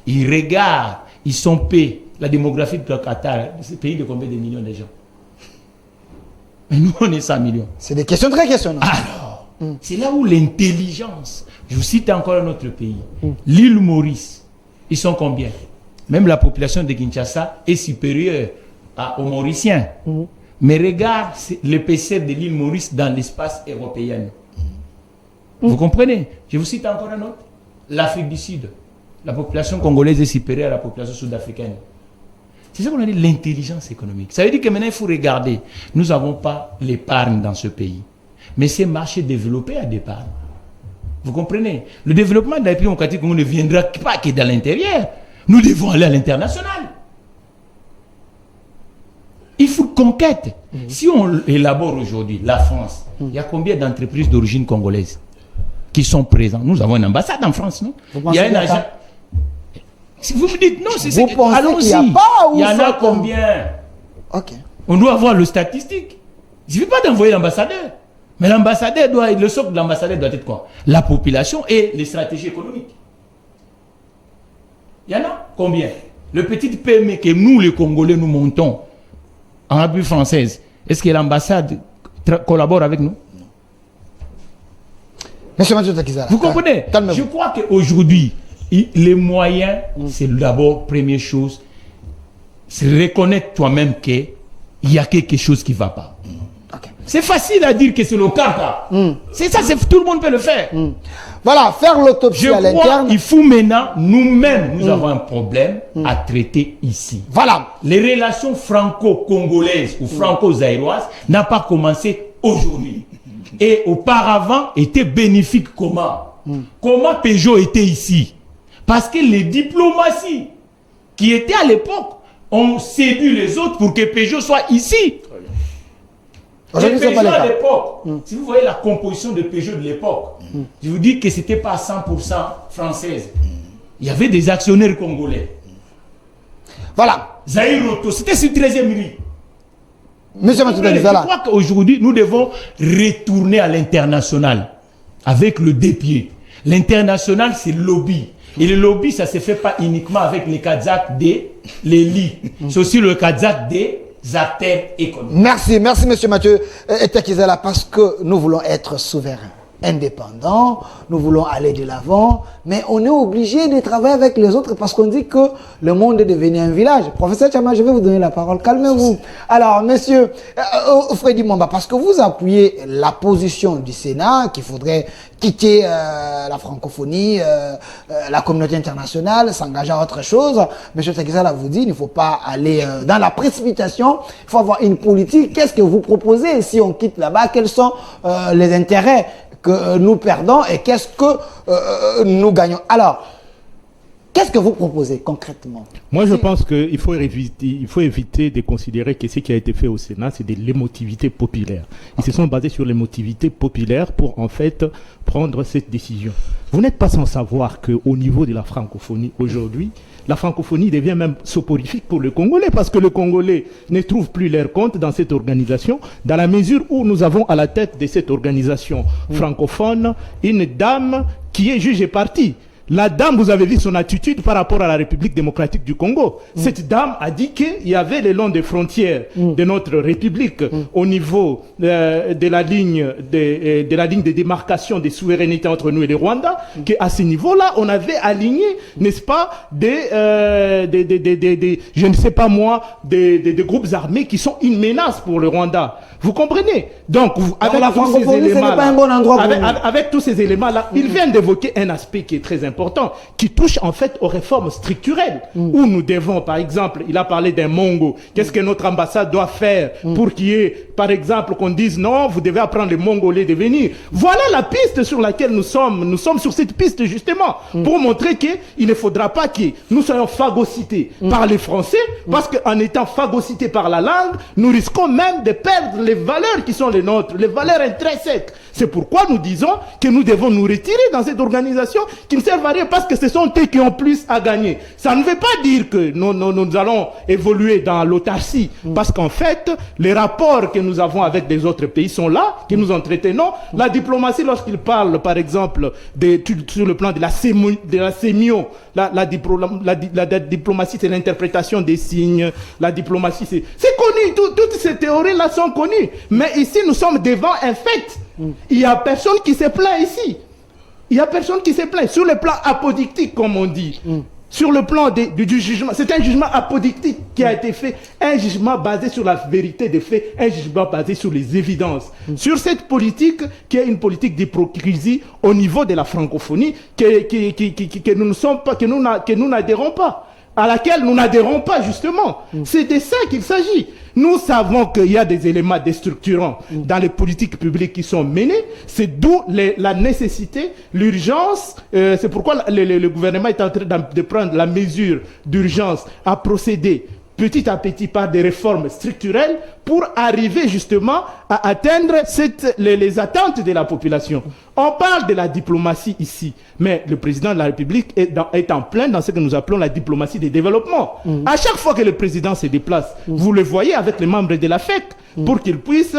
Ils regardent, ils sont payés. La démographie de Qatar, c'est un pays de combien de millions de gens? Mais nous, on est 100 millions. C'est des questions très questionnantes. Alors, c'est là où l'intelligence. Je vous cite encore un autre pays. L'île Maurice. Ils sont combien? Même la population de Kinshasa est supérieure aux Mauriciens. Mais regarde l'épaisseur de l'île Maurice dans l'espace européen. Vous comprenez? Je vous cite encore un autre. L'Afrique du Sud. La population congolaise est supérieure à la population sud-africaine. C'est ça qu'on a dit, l'intelligence économique. Ça veut dire que maintenant, il faut regarder. Nous n'avons pas l'épargne dans ce pays. Mais c'est marché développé à d'épargne. Vous comprenez? Le développement de la République démocratique ne viendra pas que dans l'intérieur. Nous devons aller à l'international. Il faut conquête. Si on élabore aujourd'hui la France, il y a combien d'entreprises d'origine congolaise qui sont présentes? Nous avons une ambassade en France, non? Il y a un agent. Si vous me dites non, c'est allons-y. Il y en a combien? On doit avoir le statistique. Il ne suffit pas d'envoyer l'ambassadeur. Mais l'ambassadeur le socle de l'ambassadeur doit être quoi? La population et les stratégies économiques. Il y en a combien? Le petit PME que nous, les Congolais, nous montons en République française, est-ce que l'ambassade collabore avec nous? Monsieur Mathieu Takizala. Vous comprenez? Je crois qu'aujourd'hui, les moyens, c'est d'abord, première chose, c'est reconnaître toi-même qu'il y a quelque chose qui ne va pas. C'est facile à dire que c'est le cas. C'est ça, tout le monde peut le faire. Voilà, faire l'autopsie à l'interne. Il faut maintenant, nous-mêmes, nous avons un problème à traiter ici. Voilà. Les relations franco-congolaises ou franco-zaïroises n'ont pas commencé aujourd'hui. Et auparavant, étaient bénéfiques comment? Comment Peugeot était ici? Parce que les diplomaties qui étaient à l'époque ont séduit les autres pour que Peugeot soit ici. Les Peugeot à l'époque, si vous voyez la composition de Peugeot de l'époque, je vous dis que ce n'était pas 100% française. Il y avait des actionnaires congolais. Voilà. Zahir Auto, c'était sur 13e rue. Monsieur Mathieu Takizala. Je crois qu'aujourd'hui, nous devons retourner à l'international avec le dépied. L'international, c'est le lobby. Et le lobby, ça ne se fait pas uniquement avec les Kazakhs des lits. C'est aussi le Kazakh des acteurs économiques. Merci monsieur Mathieu Takizala, parce que nous voulons être souverains, indépendants, nous voulons aller de l'avant, mais on est obligé de travailler avec les autres parce qu'on dit que le monde est devenu un village. Professeur Tchama, je vais vous donner la parole, calmez-vous. Alors, monsieur Freddy Mwamba, parce que vous appuyez la position du Sénat qu'il faudrait quitter la francophonie, la communauté internationale, s'engager à autre chose. Monsieur Takizala vous dit, il ne faut pas aller dans la précipitation, il faut avoir une politique. Qu'est-ce que vous proposez si on quitte là-bas? Quels sont les intérêts que nous perdons et qu'est-ce que nous gagnons? Alors, qu'est-ce que vous proposez concrètement? Moi, je pense qu'il faut éviter de considérer que ce qui a été fait au Sénat, c'est de l'émotivité populaire. Ils se sont basés sur l'émotivité populaire pour, en fait, prendre cette décision. Vous n'êtes pas sans savoir qu'au niveau de la francophonie, aujourd'hui, la francophonie devient même soporifique pour le Congolais, parce que le Congolais ne trouve plus leur compte dans cette organisation, dans la mesure où nous avons à la tête de cette organisation francophone une dame qui est juge et partie. La dame, vous avez vu son attitude par rapport à la République démocratique du Congo. Cette dame a dit qu'il y avait le long des frontières de notre République, au niveau de la ligne de démarcation des souverainetés entre nous et le Rwanda, qu'à ce niveau-là, on avait aligné, n'est-ce pas, je ne sais pas moi, des groupes armés qui sont une menace pour le Rwanda. Vous comprenez? Donc, avec tous ces éléments-là, il vient d'évoquer un aspect qui est très important. important, qui touche en fait aux réformes structurelles, où nous devons, par exemple, il a parlé d'un Mongo, qu'est-ce que notre ambassade doit faire pour qu'il y ait, par exemple, qu'on dise non, vous devez apprendre les Mongolais de venir. Voilà la piste sur laquelle nous sommes sur cette piste justement, pour montrer qu'il ne faudra pas que nous soyons phagocytés par les Français, parce qu'en étant phagocytés par la langue, nous risquons même de perdre les valeurs qui sont les nôtres, les valeurs intrinsèques. C'est pourquoi nous disons que nous devons nous retirer dans cette organisation qui ne sert à rien, parce que ce sont eux qui ont plus à gagner. Ça ne veut pas dire que nous allons évoluer dans l'autarcie, parce qu'en fait, les rapports que nous avons avec des autres pays sont là, que nous entretenons. La diplomatie, lorsqu'il parle, par exemple, sur le plan de la sémio, la diplomatie, c'est l'interprétation des signes. La diplomatie, c'est connu. Toutes ces théories-là sont connues. Mais ici, nous sommes devant un fait. Il n'y a personne qui se plaint ici. Il n'y a personne qui se plaint. Sur le plan apodictique, comme on dit. Sur le plan du jugement, c'est un jugement apodictique qui a été fait, un jugement basé sur la vérité des faits, un jugement basé sur les évidences. Sur cette politique, qui est une politique d'hypocrisie au niveau de la francophonie, que nous n'adhérons pas, à laquelle nous n'adhérons pas justement. C'est de ça qu'il s'agit. Nous savons qu'il y a des éléments déstructurants dans les politiques publiques qui sont menées. C'est d'où la nécessité, l'urgence. C'est pourquoi le gouvernement est en train de prendre la mesure d'urgence à procéder petit à petit par des réformes structurelles pour arriver justement à atteindre les attentes de la population. On parle de la diplomatie ici, mais le président de la République est en plein dans ce que nous appelons la diplomatie des développements. À chaque fois que le président se déplace, vous le voyez avec les membres de la FEC, pour qu'ils puissent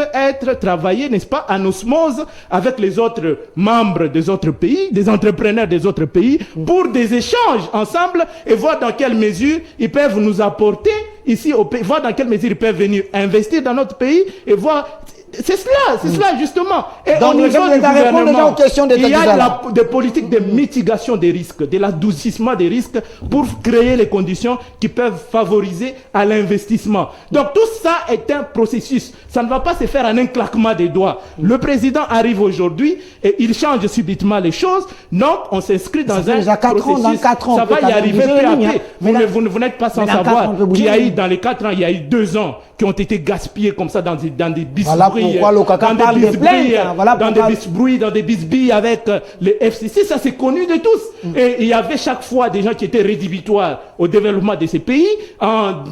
travailler, n'est-ce pas, en osmose avec les autres membres des autres pays, des entrepreneurs des autres pays, pour des échanges ensemble et voir dans quelle mesure ils peuvent nous apporter ici au pays, voir dans quelle mesure ils peuvent venir investir dans notre pays et voir. C'est cela justement. Et donc, au niveau du gouvernement, il y a des politiques de mitigation des risques, de l'adoucissement des risques pour créer les conditions qui peuvent favoriser à l'investissement. Donc tout ça est un processus. Ça ne va pas se faire en un claquement des doigts. Le président arrive aujourd'hui et il change subitement les choses. Donc on s'inscrit dans un processus. Ça va y arriver peu à peu. Vous n'êtes pas sans savoir qu'il y a eu dans les 4 ans, il y a eu 2 ans qui ont été gaspillés comme ça dans des bisbrouilles. Pourquoi le caca parle des plaintes, dans des bisbilles avec les FCC, ça c'est connu de tous. Et il y avait chaque fois des gens qui étaient rédhibitoires au développement de ces pays en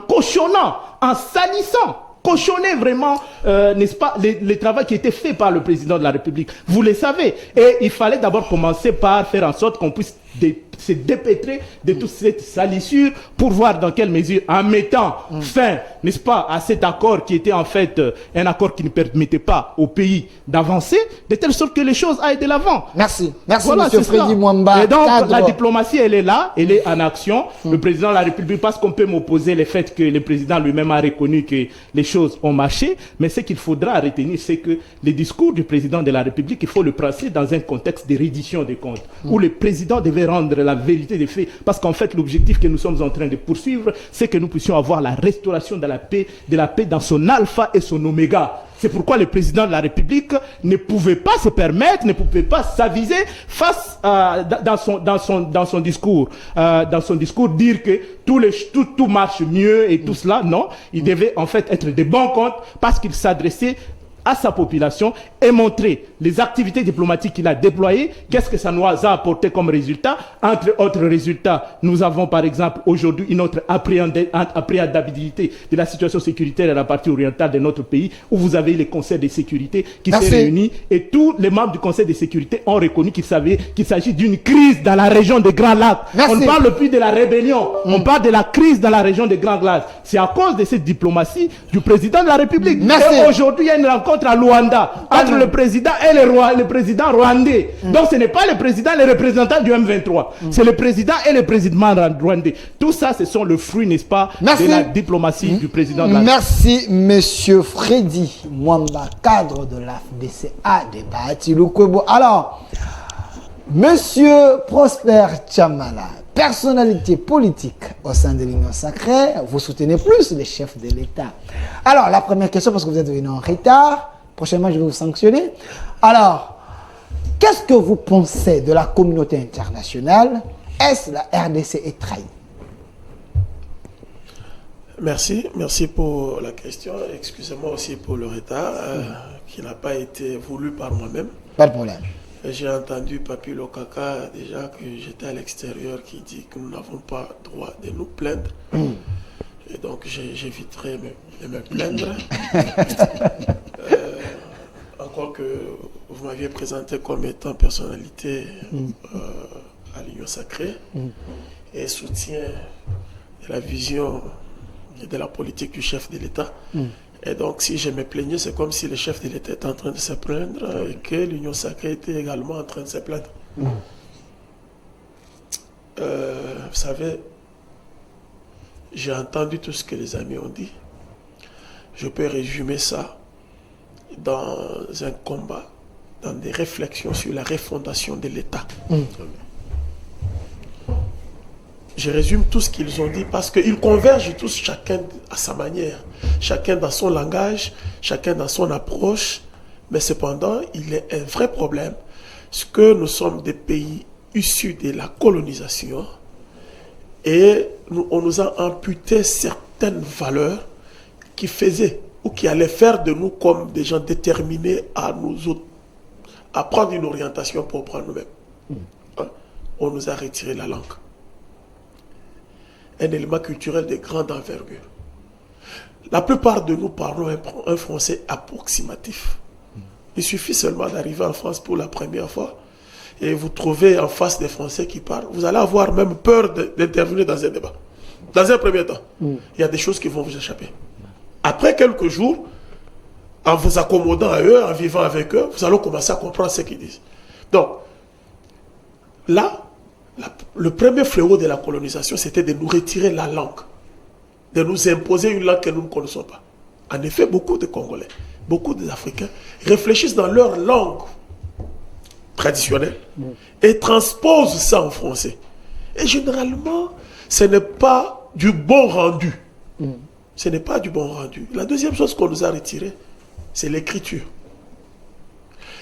cauchonnant, en salissant. Cautionner vraiment, n'est-ce pas, les travaux qui étaient faits par le président de la République. Vous le savez. Et il fallait d'abord commencer par faire en sorte qu'on puisse se dépêtrer de toute cette salissure pour voir dans quelle mesure, en mettant fin, n'est-ce pas, à cet accord qui était en fait un accord qui ne permettait pas au pays d'avancer, de telle sorte que les choses aillent de l'avant. Merci. Merci, voilà, M. Freddy Mwamba. Et donc, la diplomatie, elle est là, elle est en action. Le président de la République, parce qu'on peut m'opposer le fait que le président lui-même a reconnu que les choses ont marché, mais ce qu'il faudra retenir, c'est que les discours du président de la République, il faut le placer dans un contexte de reddition des comptes, où le président devait rendre la vérité des faits, parce qu'en fait l'objectif que nous sommes en train de poursuivre, c'est que nous puissions avoir la restauration de la paix dans son alpha et son oméga. C'est pourquoi le président de la République ne pouvait pas se permettre, ne pouvait pas s'aviser face dans son discours dire que tout marche mieux et tout cela. Non, il devait en fait être de bons comptes, parce qu'il s'adressait à sa population et montrer les activités diplomatiques qu'il a déployées, qu'est-ce que ça nous a apporté comme résultat. Entre autres résultats, nous avons par exemple aujourd'hui une autre appréhendabilité de la situation sécuritaire à la partie orientale de notre pays, où vous avez les conseils de sécurité qui se réunissent et tous les membres du conseil de sécurité ont reconnu qu'il s'agit d'une crise dans la région des Grands Lacs. On ne parle plus de la rébellion, on parle de la crise dans la région des Grands Lacs. C'est à cause de cette diplomatie du président de la République. Et aujourd'hui, il y a une rencontre à Luanda entre le président et le président rwandais. Donc ce n'est pas le président et le représentant du M23. C'est le président et le président rwandais. Tout ça, ce sont le fruit, n'est-ce pas, de la diplomatie du président de la République. Merci, monsieur Freddy Mwamba, cadre de l'AFDCA de Bahati Lukwebo. Alors, monsieur Prosper Tchamala, personnalité politique au sein de l'Union Sacrée, vous soutenez plus les chefs de l'État. Alors, la première question, parce que vous êtes venu en retard, prochainement je vais vous sanctionner. Alors, Qu'est-ce que vous pensez de la communauté internationale? Est-ce la RDC est trahie? Merci pour la question. Excusez-moi aussi pour le retard qui n'a pas été voulu par moi-même. Pas de problème. J'ai entendu Papi Lokaka déjà que j'étais à l'extérieur qui dit que nous n'avons pas droit de nous plaindre. Et donc j'éviterai de me plaindre. Encore que vous m'aviez présenté comme étant personnalité à l'Union Sacrée et soutien de la vision et de la politique du chef de l'État. Et donc, si je me plaignais, c'est comme si le chef de l'État était en train de se plaindre et que l'Union Sacrée était également en train de se plaindre. Vous savez, j'ai entendu tout ce que les amis ont dit. Je peux résumer ça dans un combat, dans des réflexions sur la refondation de l'État. Je résume tout ce qu'ils ont dit parce qu'ils convergent tous, chacun à sa manière, chacun dans son langage, chacun dans son approche. Mais cependant, il est un vrai problème, parce que nous sommes des pays issus de la colonisation et on nous a amputé certaines valeurs qui faisaient ou qui allaient faire de nous comme des gens déterminés à prendre une orientation pour prendre nous-mêmes. On nous a retiré la langue. Un élément culturel de grande envergure. La plupart de nous parlons un français approximatif. Il suffit seulement d'arriver en France pour la première fois et vous trouvez en face des Français qui parlent. Vous allez avoir même peur d'intervenir dans un débat. Dans un premier temps, il y a des choses qui vont vous échapper. Après quelques jours, en vous accommodant à eux, en vivant avec eux, vous allez commencer à comprendre ce qu'ils disent. Donc, là, le premier fléau de la colonisation, c'était de nous retirer la langue, de nous imposer une langue que nous ne connaissons pas. En effet, beaucoup de Congolais, beaucoup d'Africains réfléchissent dans leur langue traditionnelle et transposent ça en français. Et généralement, ce n'est pas du bon rendu. Ce n'est pas du bon rendu. La deuxième chose qu'on nous a retirée, c'est l'écriture.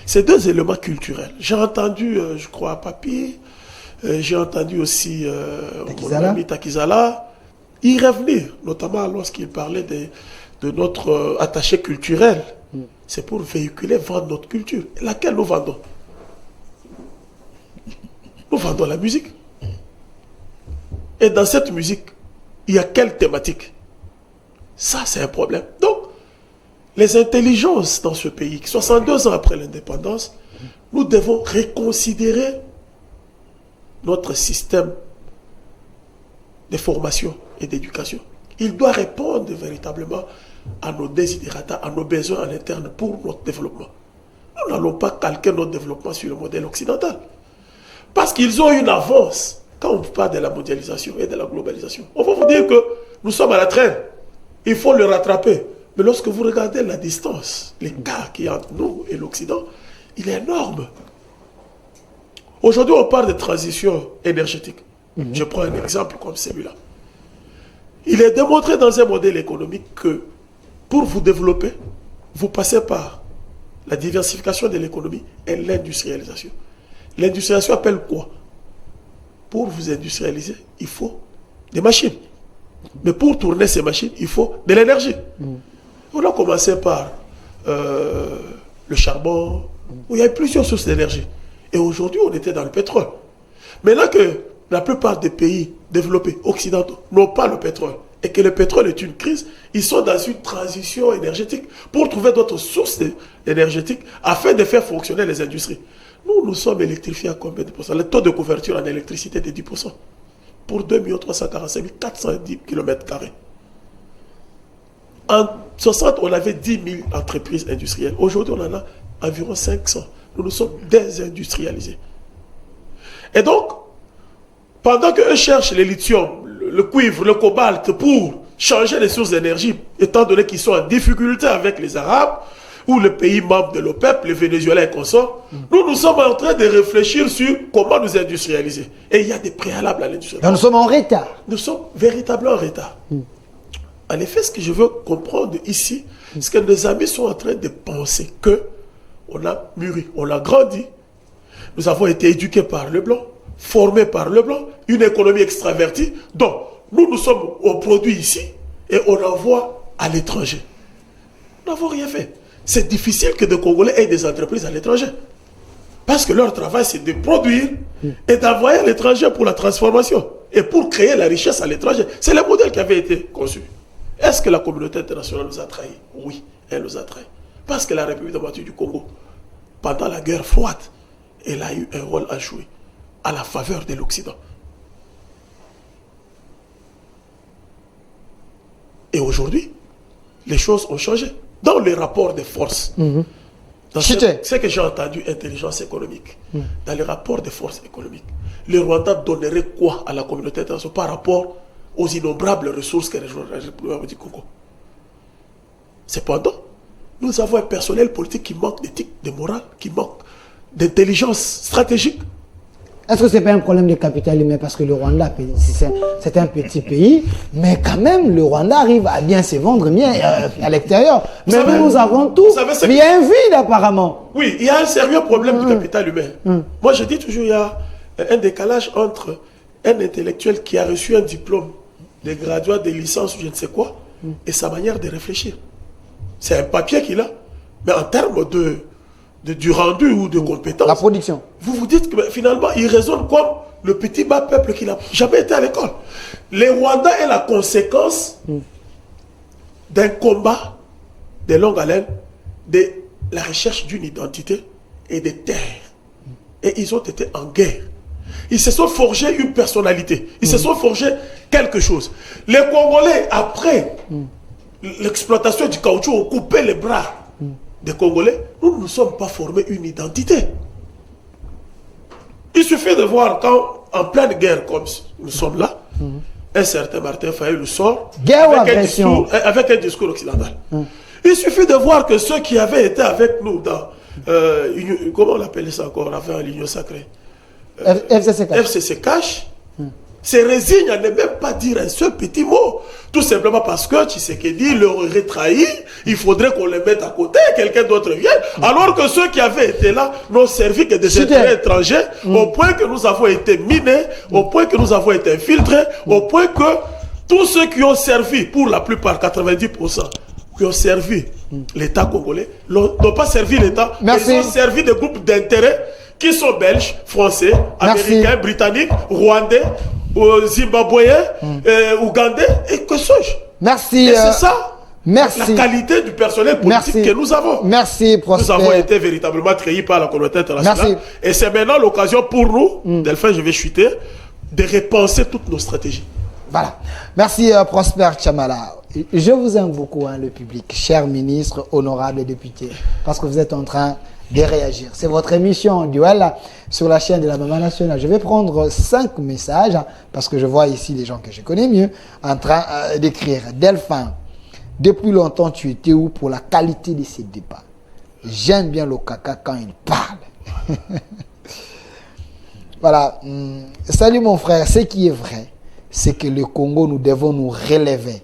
Ces deux éléments culturels. J'ai entendu, je crois, Papi, j'ai entendu aussi mon ami Takizala y revenir, notamment lorsqu'il parlait de notre attaché culturel. C'est pour véhiculer, vendre notre culture. Laquelle nous vendons? Nous vendons la musique. Et dans cette musique, il y a quelle thématique? Ça, c'est un problème. Donc, les intelligences dans ce pays, 62 ans après l'indépendance, nous devons reconsidérer notre système de formation et d'éducation. Il doit répondre véritablement à nos desiderata, à nos besoins en interne pour notre développement. Nous n'allons pas calquer notre développement sur le modèle occidental. Parce qu'ils ont une avance quand on parle de la mondialisation et de la globalisation. On va vous dire que nous sommes à la traîne. Il faut le rattraper. Mais lorsque vous regardez la distance, l'écart qu'il y a entre nous et l'Occident, il est énorme. Aujourd'hui, on parle de transition énergétique. Je prends un exemple comme celui-là. Il est démontré dans un modèle économique que pour vous développer, vous passez par la diversification de l'économie et l'industrialisation. L'industrialisation appelle quoi? Pour vous industrialiser, il faut des machines. Mais pour tourner ces machines, il faut de l'énergie. On a commencé par le charbon, où il y a plusieurs sources d'énergie. Et aujourd'hui, on était dans le pétrole. Maintenant que la plupart des pays développés, occidentaux, n'ont pas le pétrole, et que le pétrole est une crise, ils sont dans une transition énergétique pour trouver d'autres sources énergétiques afin de faire fonctionner les industries. Nous sommes électrifiés à combien de pourcents? Le taux de couverture en électricité est de 10%. Pour 2 345 410 km². En 60, on avait 10 000 entreprises industrielles. Aujourd'hui, on en a environ 500. Nous sommes désindustrialisés. Et donc, pendant qu'eux cherchent le lithium, le cuivre, le cobalt pour changer les sources d'énergie, étant donné qu'ils sont en difficulté avec les Arabes, ou les pays membres de l'OPEP, les Vénézuéliens et consorts, nous sommes en train de réfléchir sur comment nous industrialiser. Et il y a des préalables à l'industrialisation. Nous sommes en retard. Nous sommes véritablement en retard. En effet, ce que je veux comprendre ici, c'est que nos amis sont en train de penser que on a mûri, on a grandi, nous avons été éduqués par le blanc, formés par le blanc, une économie extravertie. Donc, nous sommes au produit ici et on envoie à l'étranger. Nous n'avons rien fait. C'est difficile que des Congolais aient des entreprises à l'étranger. Parce que leur travail, c'est de produire et d'envoyer à l'étranger pour la transformation et pour créer la richesse à l'étranger. C'est le modèle qui avait été conçu. Est-ce que la communauté internationale nous a trahis? Oui, elle nous a trahis. Parce que la République démocratique du Congo, pendant la guerre froide, elle a eu un rôle à jouer à la faveur de l'Occident. Et aujourd'hui, les choses ont changé. Dans les rapports de force, dans ce que j'ai entendu, intelligence économique, dans les rapports de force économique, le Rwanda donnerait quoi à la communauté internationale par rapport aux innombrables ressources que la République du Congo? Cependant, nous avons un personnel politique qui manque d'éthique, de morale, qui manque d'intelligence stratégique. Est-ce que ce n'est pas un problème de capital humain? Parce que le Rwanda, c'est un petit pays, mais quand même, le Rwanda arrive à bien se vendre bien à l'extérieur. Mais nous avons tout bien vide apparemment. Oui, il y a un sérieux problème de capital humain. Moi, je dis toujours, il y a un décalage entre un intellectuel qui a reçu un diplôme de graduat, de licence ou je ne sais quoi, et sa manière de réfléchir. C'est un papier qu'il a, mais en termes du rendu ou de compétences. La production. Vous vous dites que finalement, il raisonne comme le petit bas peuple qui n'a jamais été à l'école. Le Rwanda est la conséquence d'un combat de longue haleine, de la recherche d'une identité et des terres. Et ils ont été en guerre. Ils se sont forgés une personnalité. Ils se sont forgés quelque chose. Les Congolais, après l'exploitation du caoutchouc, ont coupé les bras des Congolais. Nous ne nous sommes pas formés une identité. Il suffit de voir quand, en pleine guerre comme nous sommes là, un certain Martin Fayulu sort avec un discours occidental. Il suffit de voir que ceux qui avaient été avec nous dans, comment on appelait ça encore, avant l'Union sacrée, FCC Cash, se résigne à ne même pas dire un seul petit mot. Tout simplement parce que Tshisekedi leur aurait trahi, il faudrait qu'on les mette à côté, quelqu'un d'autre vienne. Alors que ceux qui avaient été là n'ont servi que des intérêts étrangers, au point que nous avons été minés, au point que nous avons été infiltrés, au point que tous ceux qui ont servi, pour la plupart, 90%, qui ont servi l'État congolais, n'ont pas servi l'État, mais ils ont servi des groupes d'intérêts qui sont belges, français, américains, britanniques, rwandais, zimbabwéens, ougandais, et que sais-je. Merci. Et c'est ça, la qualité du personnel politique que nous avons. Merci, Prosper. Nous avons été véritablement trahis par la communauté internationale. Et c'est maintenant l'occasion pour nous, Delphin, je vais chuter, de repenser toutes nos stratégies. Voilà. Merci, Prosper Tchamala. Je vous aime beaucoup, le public, cher ministre, honorable député, parce que vous êtes en train de réagir. C'est votre émission Duel sur la chaîne de la Maman Nationale. Je vais prendre 5 messages parce que je vois ici les gens que je connais mieux en train d'écrire. Delphin, depuis longtemps tu étais où pour la qualité de ces débats? J'aime bien le caca quand il parle. Voilà. Salut mon frère, ce qui est vrai, c'est que le Congo, nous devons nous relever.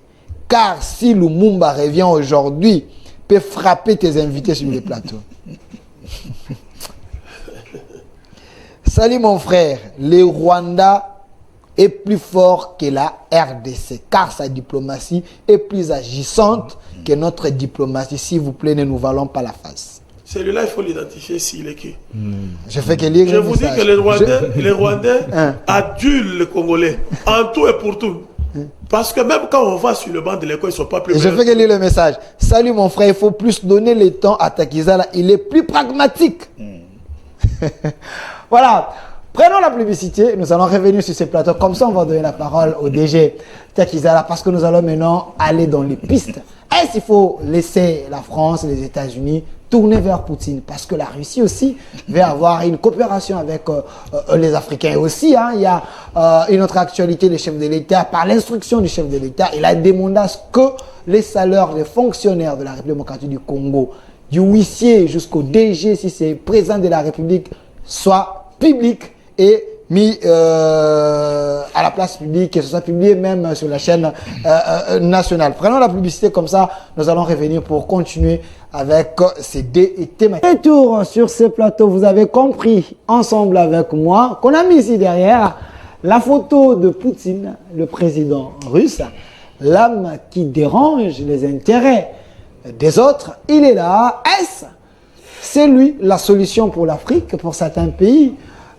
Car si Lumumba revient aujourd'hui, peut frapper tes invités sur les plateaux. Salut mon frère, le Rwanda est plus fort que la RDC car sa diplomatie est plus agissante que notre diplomatie. S'il vous plaît, ne nous valons pas la face. Celui-là, il faut l'identifier s'il est qui. Je fais que lire. Je vous dis que les Rwandais adulent les Congolais en tout et pour tout. Parce que même quand on va sur le banc de l'école, ils ne sont pas plus... Je fais que lire le message. Salut mon frère, il faut plus donner le temps à Takizala. Il est plus pragmatique. Voilà. Prenons la publicité. Nous allons revenir sur ce plateau. Comme ça, on va donner la parole au DG Takizala parce que nous allons maintenant aller dans les pistes. Est-ce qu'il faut laisser la France, les États-Unis tourner vers Poutine? Parce que la Russie aussi va avoir une coopération avec les Africains. Et aussi, il y a une autre actualité, le chef de l'État, par l'instruction du chef de l'État, il a demandé à ce que les salaires des fonctionnaires de la République démocratique du Congo, du huissier jusqu'au DG, si c'est président de la République, soient publics et mis à la place publique, que ce soit publié même sur la chaîne nationale. Prenons la publicité, comme ça, nous allons revenir pour continuer avec ces deux thématiques. Retour sur ce plateau, vous avez compris ensemble avec moi qu'on a mis ici derrière la photo de Poutine, le président russe, l'âme qui dérange les intérêts des autres. Il est là. C'est lui la solution pour l'Afrique, pour certains pays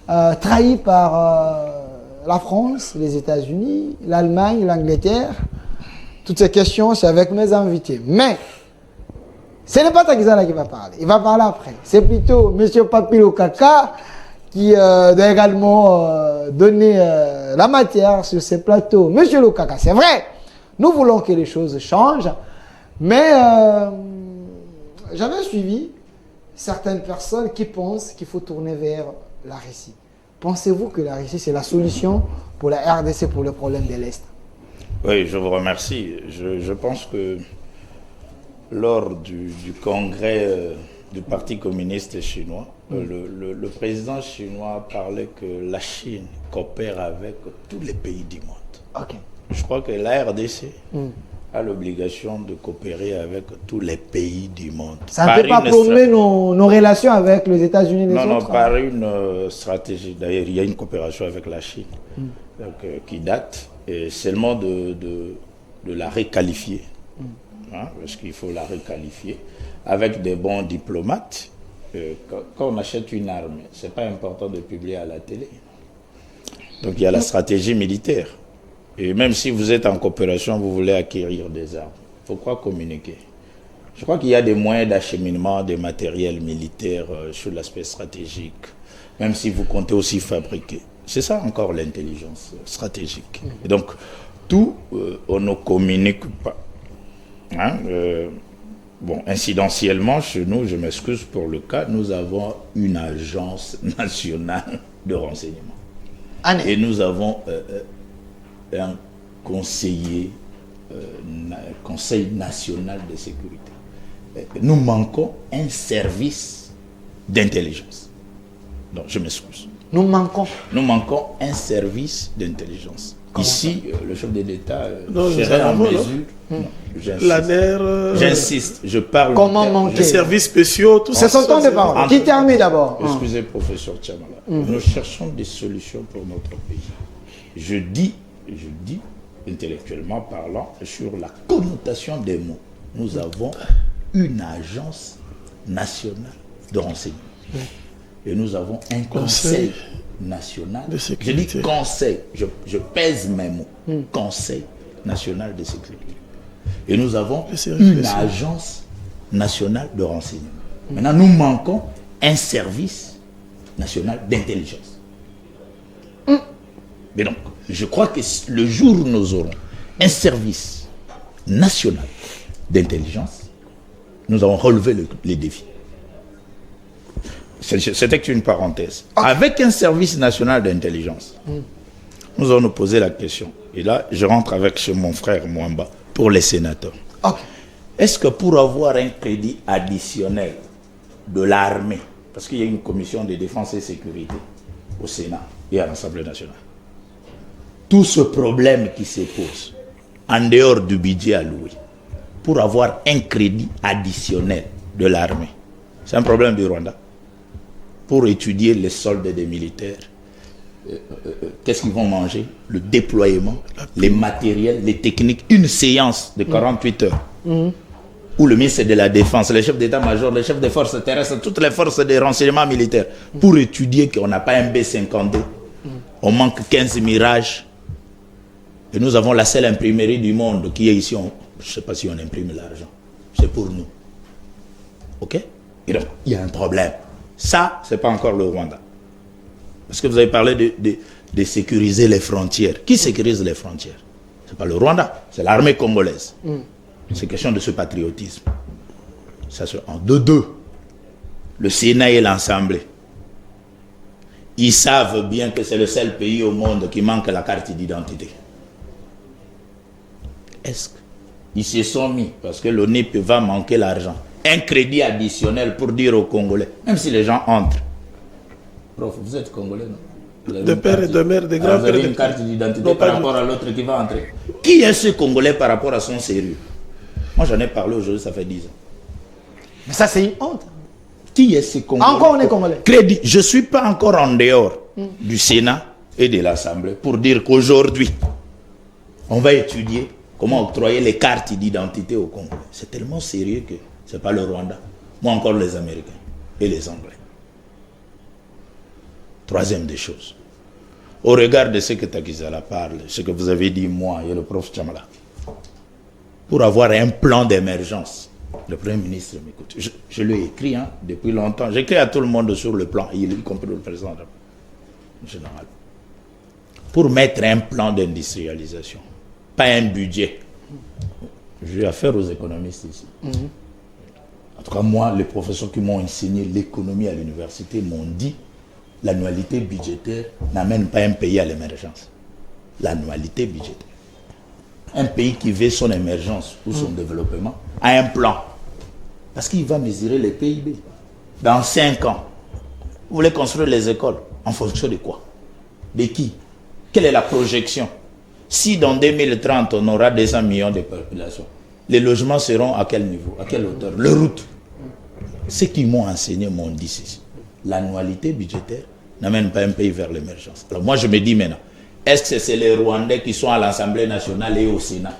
trahis par la France, les États-Unis, l'Allemagne, l'Angleterre. Toutes ces questions, c'est avec mes invités. Mais ce n'est pas Takizala qui va parler. Il va parler après. C'est plutôt M. Papilo Kaka qui doit également donner la matière sur ces plateaux. Monsieur Lokaka, c'est vrai, nous voulons que les choses changent, mais j'avais suivi certaines personnes qui pensent qu'il faut tourner vers la Russie. Pensez-vous que la Russie, c'est la solution pour la RDC, pour le problème de l'Est? Oui, je vous remercie. Je pense que lors du congrès du Parti communiste chinois, le président chinois parlait que la Chine coopère avec tous les pays du monde. Ok. Je crois que la RDC a l'obligation de coopérer avec tous les pays du monde. Ça ne peut pas promouvoir nos relations avec les États-Unis et les autres? Non, par une stratégie. D'ailleurs, il y a une coopération avec la Chine donc, qui date, et seulement de la requalifier. Parce qu'il faut la requalifier avec des bons diplomates. Quand on achète une arme, ce n'est pas important de publier à la télé. Donc il y a la stratégie militaire. Et même si vous êtes en coopération, vous voulez acquérir des armes, il faut quoi communiquer. Je crois qu'il y a des moyens d'acheminement des matériels militaires sur l'aspect stratégique, même si vous comptez aussi fabriquer. C'est ça encore l'intelligence stratégique. Et donc, tout, on ne communique pas. Bon, incidentiellement, chez nous, je m'excuse pour le cas, nous avons une agence nationale de renseignement. Et nous avons un conseiller, conseil national de sécurité. Nous manquons un service d'intelligence. Donc, je m'excuse. Nous manquons un service d'intelligence. Ici, le chef de l'État serait en mesure. J'insiste, je parle. Comment manquer? Les services spéciaux, tout ça. C'est son temps de parole. Qui termine d'abord? Excusez, professeur Tchamala. Nous cherchons des solutions pour notre pays. Je dis, intellectuellement parlant, sur la connotation des mots. Nous avons une agence nationale de renseignement. Et nous avons un conseil national de sécurité. Je dis conseil, je pèse mes mots. Conseil national de sécurité. Et nous avons une agence nationale de renseignement. Maintenant, nous manquons un service national d'intelligence. Mais donc, je crois que le jour où nous aurons un service national d'intelligence, nous avons relevé les défis. C'était une parenthèse. Avec un service national d'intelligence, nous allons nous poser la question. Et là, je rentre avec chez mon frère Mwamba pour les sénateurs. Est-ce que pour avoir un crédit additionnel de l'armée, parce qu'il y a une commission de défense et sécurité au Sénat et à l'Assemblée nationale, tout ce problème qui se pose en dehors du budget alloué, pour avoir un crédit additionnel de l'armée, c'est un problème du Rwanda. Pour étudier les soldes des militaires, qu'est-ce qu'ils vont manger, le déploiement, les matériels, les techniques, une séance de 48 heures où le ministre de la Défense, les chefs d'état-major, les chefs des forces terrestres, toutes les forces de renseignement militaire, pour étudier qu'on n'a pas un B-52, on manque 15 Mirage, et nous avons la seule imprimerie du monde qui est ici, je ne sais pas si on imprime l'argent, c'est pour nous. Ok? Et donc, il y a un problème. Ça, ce n'est pas encore le Rwanda. Parce que vous avez parlé de sécuriser les frontières. Qui sécurise les frontières? Ce n'est pas le Rwanda, c'est l'armée congolaise. C'est question de ce patriotisme. Ça, c'est en deux. Le Sénat et l'Assemblée. Ils savent bien que c'est le seul pays au monde qui manque la carte d'identité. Est-ce qu'ils se sont mis, parce que l'ONIP va manquer l'argent, un crédit additionnel pour dire aux Congolais, même si les gens entrent. Prof, vous êtes Congolais, non? De père et de mère, de Vous grand-père. avez une carte d'identité Non, par pas rapport à l'autre qui va entrer. Qui est ce Congolais par rapport à son sérieux? Moi, j'en ai parlé aujourd'hui, ça fait 10 ans. Mais ça, c'est une honte. Qui est ce Congolais? Encore on est Congolais. Crédit. Je ne suis pas encore en dehors du Sénat et de l'Assemblée pour dire qu'aujourd'hui, on va étudier comment octroyer les cartes d'identité au Congo. C'est tellement sérieux que ce n'est pas le Rwanda. Moi encore les Américains et les Anglais. Troisième des choses. Au regard de ce que Takizala parle, ce que vous avez dit, moi et le prof Chamala, pour avoir un plan d'émergence, le Premier ministre m'écoute. Je lui ai écrit depuis longtemps. J'écris à tout le monde sur le plan, y compris le président général. Pour mettre un plan d'industrialisation, pas un budget. J'ai affaire aux économistes ici. En tout cas, moi, les professeurs qui m'ont enseigné l'économie à l'université m'ont dit l'annualité budgétaire n'amène pas un pays à l'émergence. L'annualité budgétaire. Un pays qui veut son émergence ou son développement a un plan. Parce qu'il va mesurer les PIB. Dans 5 ans, vous voulez construire les écoles en fonction de quoi? De qui? Quelle est la projection? Si dans 2030, on aura 200 millions de population, les logements seront à quel niveau? À quelle hauteur? Les routes. Ceux qui m'ont enseigné m'ont dit ceci. L'annualité budgétaire n'amène pas un pays vers l'émergence. Alors moi, je me dis maintenant, est-ce que c'est les Rwandais qui sont à l'Assemblée nationale et au Sénat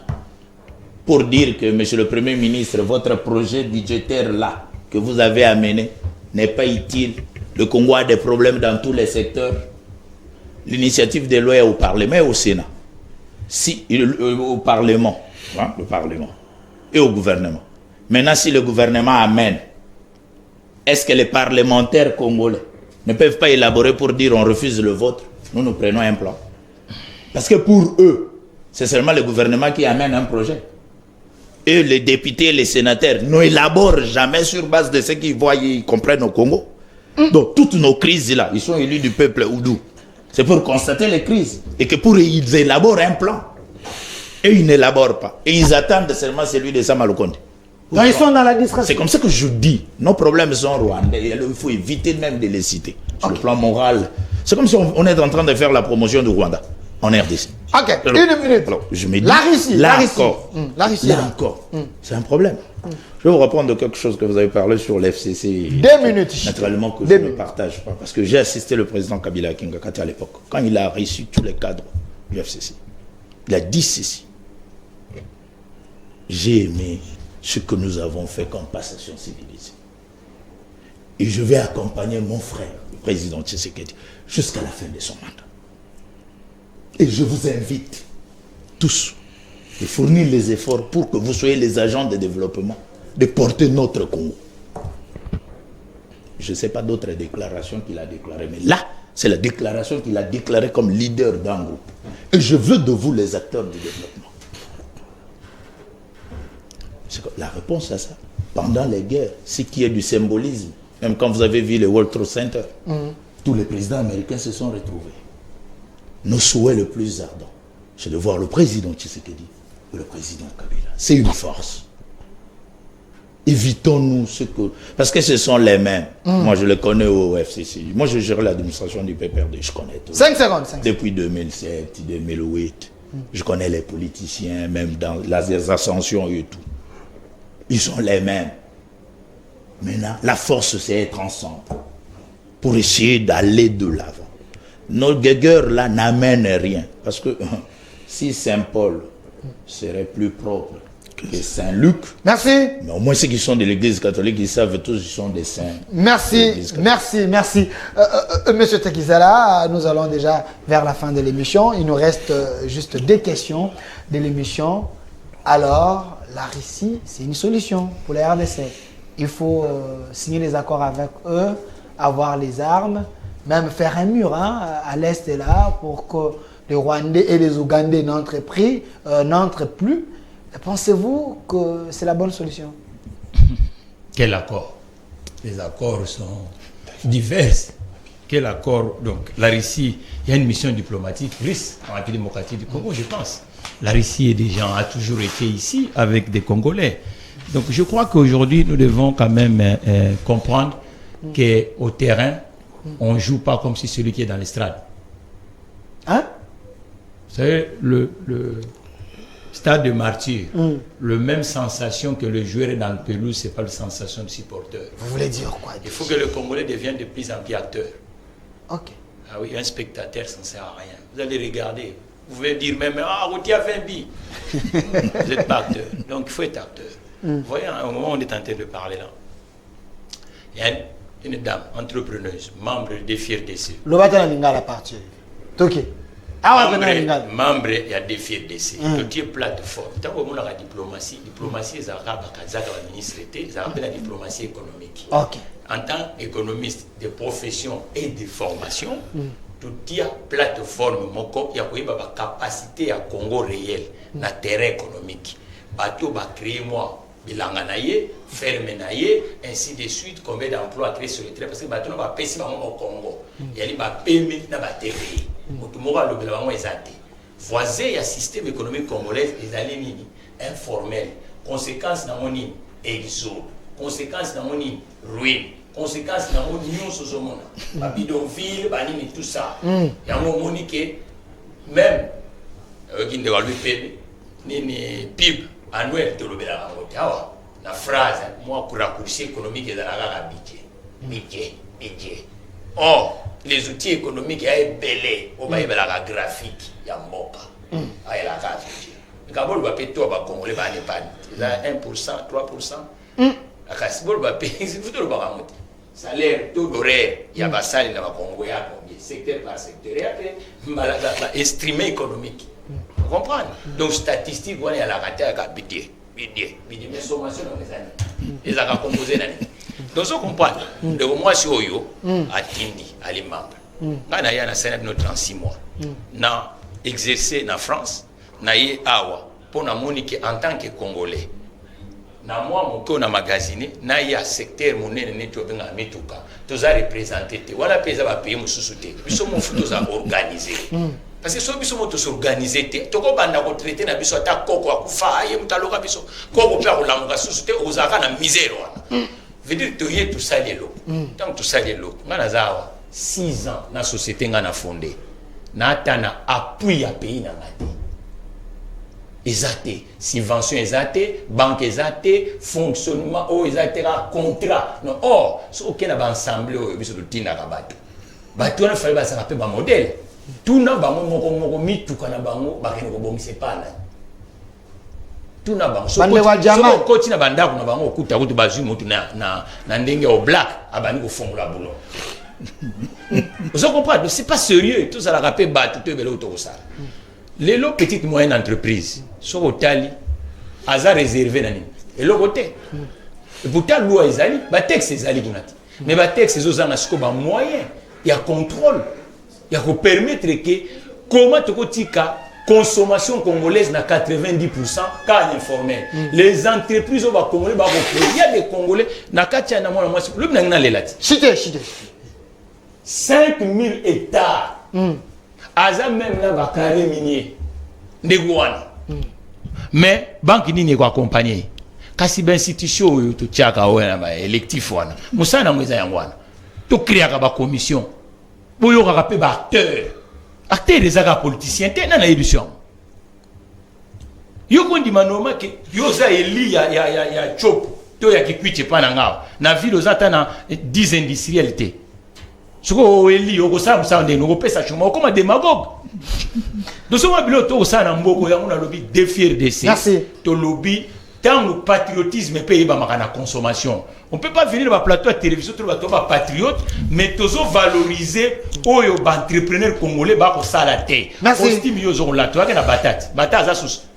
pour dire que, monsieur le Premier ministre, votre projet budgétaire là, que vous avez amené, n'est pas utile? Le Congo a des problèmes dans tous les secteurs. L'initiative de loi est au Parlement et au Sénat. Si, au Parlement, le Parlement et au gouvernement. Maintenant, si le gouvernement amène, est-ce que les parlementaires congolais ne peuvent pas élaborer pour dire on refuse le vote? Nous prenons un plan. Parce que pour eux, c'est seulement le gouvernement qui amène un projet. Et les députés et les sénateurs n'élaborent jamais sur base de ce qu'ils voient, ils comprennent au Congo. Donc toutes nos crises là, ils sont élus du peuple Oudou. C'est pour constater les crises. Et que pour eux, ils élaborent un plan. Et ils n'élaborent pas. Et ils attendent seulement celui de Samaloukonde. Donc ils sont dans la discrétion. C'est comme ça que je dis, nos problèmes sont rwandais. Il faut éviter même de les citer. Sur le plan moral. C'est comme si on est en train de faire la promotion du Rwanda en RDC. Ok, Alors, une minute. Alors, je me dis, La Russie, là la Russie. encore, La Russie. là encore, c'est un problème. Je vais vous répondre de quelque chose que vous avez parlé sur l'FCC. 2 minutes. Naturellement que je 2 ne minutes. partage pas. Parce que j'ai assisté le président Kabila Kingakati à l'époque. Quand il a reçu tous les cadres du FCC, il a dit ceci. J'ai aimé ce que nous avons fait comme passation civilisée. Et je vais accompagner mon frère, le président Tshisekedi, jusqu'à la fin de son mandat. Et je vous invite tous de fournir les efforts pour que vous soyez les agents de développement, de porter notre Congo. Je ne sais pas d'autres déclarations qu'il a déclarées, mais là, c'est la déclaration qu'il a déclarée comme leader d'un groupe. Et je veux de vous les acteurs du développement. C'est la réponse à ça. Pendant les guerres, ce qui est du symbolisme, même quand vous avez vu le World Trade Center, tous les présidents américains se sont retrouvés. Nos souhaits le plus ardent, c'est de voir le président Tshisekedi et le président Kabila. C'est une force. Évitons-nous ce que... Parce que ce sont les mêmes. Moi, je les connais au FCC. Moi, je gère l'administration du PPRD. Je connais tout. 5 secondes. 5 secondes. Depuis 2007, 2008. Je connais les politiciens, même dans les ascensions et tout. Ils sont les mêmes. Maintenant, la force, c'est être ensemble pour essayer d'aller de l'avant. Nos guégueurs là n'amènent rien. Parce que si Saint-Paul serait plus propre que Saint-Luc, Merci. mais au moins ceux qui sont de l'église catholique, ils savent tous qu'ils sont des saints. Merci, merci. Monsieur Takizala, nous allons déjà vers la fin de l'émission. Il nous reste juste 2 questions de l'émission. Alors, la Russie, c'est une solution pour la RDC. Il faut signer des accords avec eux, avoir les armes, même faire un mur à l'est et là pour que les Rwandais et les Ougandais n'entrent plus. Pensez-vous que c'est la bonne solution? Quel accord? Les accords sont divers. Quel accord? Donc, la Russie, il y a une mission diplomatique russe en République démocratique du Congo, je pense. La Russie a toujours été ici avec des Congolais. Donc, je crois qu'aujourd'hui, nous devons quand même comprendre qu'au terrain, on ne joue pas comme si celui qui est dans l'estrade. Vous savez, le stade de martyr, le même sensation que le joueur est dans le pelouse, c'est pas la sensation du supporter. Vous voulez dire quoi? Il faut que le Congolais devienne de plus en plus acteur. Ok. Ah oui, un spectateur, ça ne sert à rien. Vous allez regarder. Vous pouvez dire même, ah, Routier a fait un bi. Vous n'êtes pas acteur. Donc, il faut être acteur. Vous voyez, au moment où on est en train de parler là, il y a une dame, entrepreneuse, membre des FIRDC. Lobata na la partie. Ok. Ah ouais, membre il y a des FIRDC. Donc, il y a plateforme. Tant qu'on a la diplomatie, les Arabes, les ministres, ils ont la diplomatie économique. Ok. En tant qu'économiste de profession et de formation, tout y a plateforme, il y a une capacité à Congo réel, dans le terrain économique. Bateau va créer moi, bilanganaye, fermenaye, ainsi de suite, combien d'emplois créés sur le terrain, parce que bateau va payer au Congo. Il y a des permis dans la terre. Voisin, il y a un système économique congolais, les alliés informel. Conséquence dans mon exode, conséquence dans mon ruine. Conséquence dans mon union sur ce monde, ma bidonville, banini tout ça. Il y a un moment que même qui ne va lui payer ni PIB annuel de l'obéla la phrase moi pour raccourci économique et dans la budget. Or les outils économiques il y a belé au bail la graphique il y a moka il y a la carte. Quand on va payer toi va congolais va ne pas 1%, 3%. La casse-bol va payer c'est tout le baramot. Salaire, taux d'horaire, il y a des salaires dans le Congo, il y a secteur par secteur, il y a estimé économique. Vous comprenez? Donc, statistique, on est à la raté avec un budget, mais sommation dans les années. Ils ont composé l'année. Donc, vous comprenez? Donc, moi, je suis à Tindi, à les membres. Quand il y a un Sénat de 36 mois, n'a exercé en France, n'a eu Awa, pour nous montrer en tant que Congolais. Na moi moko na magazine na ya secteur monene ne to benga mituka toza représenter te wala peza ba payer mususu te biso mo futo za organiser parce que so biso mo to s'organiser te to ko banda ko traiter na biso ata koko akufa ye mutaloka biso koko pe ko lamuka susu te ozaka na misère wana veut dire to ye tout ça lelo tant tout ça lelo ngana zawa 6 ans na société ngana fondé na atana appui ya pays na ngati Exacté, subvention exactée, banque exactée, fonctionnement exacté, contrat. Non, or, ce aucun ensemble biso de tina kabato. Bato na fallait ça rappelle ba modèle. Tout na bango moko mi tout kana bango ba kene ko bomise pana. Tout na bango so ko tina banda ko na bango okuta ko bazu motu na ndenge au black abani ko fongola boulot. Vous comprenez, c'est pas sérieux, tout ça la rappelle bato to belo to ça. Les lots petites moyennes entreprises sont au tali, hasard réservé nani. Et le côté, et pourtant loi ezali, ba texte ezali gunati. Mais ba texte ezozana nasiko ba moyen, il y a contrôle, il y a ko permettre que comment to kotika consommation congolaise na 90% cas informel. Les entreprises au ba congolais ba il y a des congolais na katia na mwana mwasi, le bna ngana lelati. Chité. 5000 hectares. Aza même là va carré minier ndegwana mais banque nini ko accompagner kasi ba institution yo to tiaka wana ba électif wana musana mweza yangwana to créer ka ba commission boyo ka pe ba acteur des aga politiciens te na édition yo ko ndima normal ke yo za eli ya chop to ya kikwite pana ngao na ville ozata na 10 industriels te Soko eli oko sa msande no pesa chuma comme démagogue. Nous sommes biloto au sana mboko ya mona lobby défier de ces. To lobby tant le patriotisme paye ba makana consommation. On peut pas venir ba plateau à télévision to ba patriote mais tozo valoriser oyo ba entrepreneur congolais ba ko sala te. Ostime yo zo la to na batate. Bataza sous.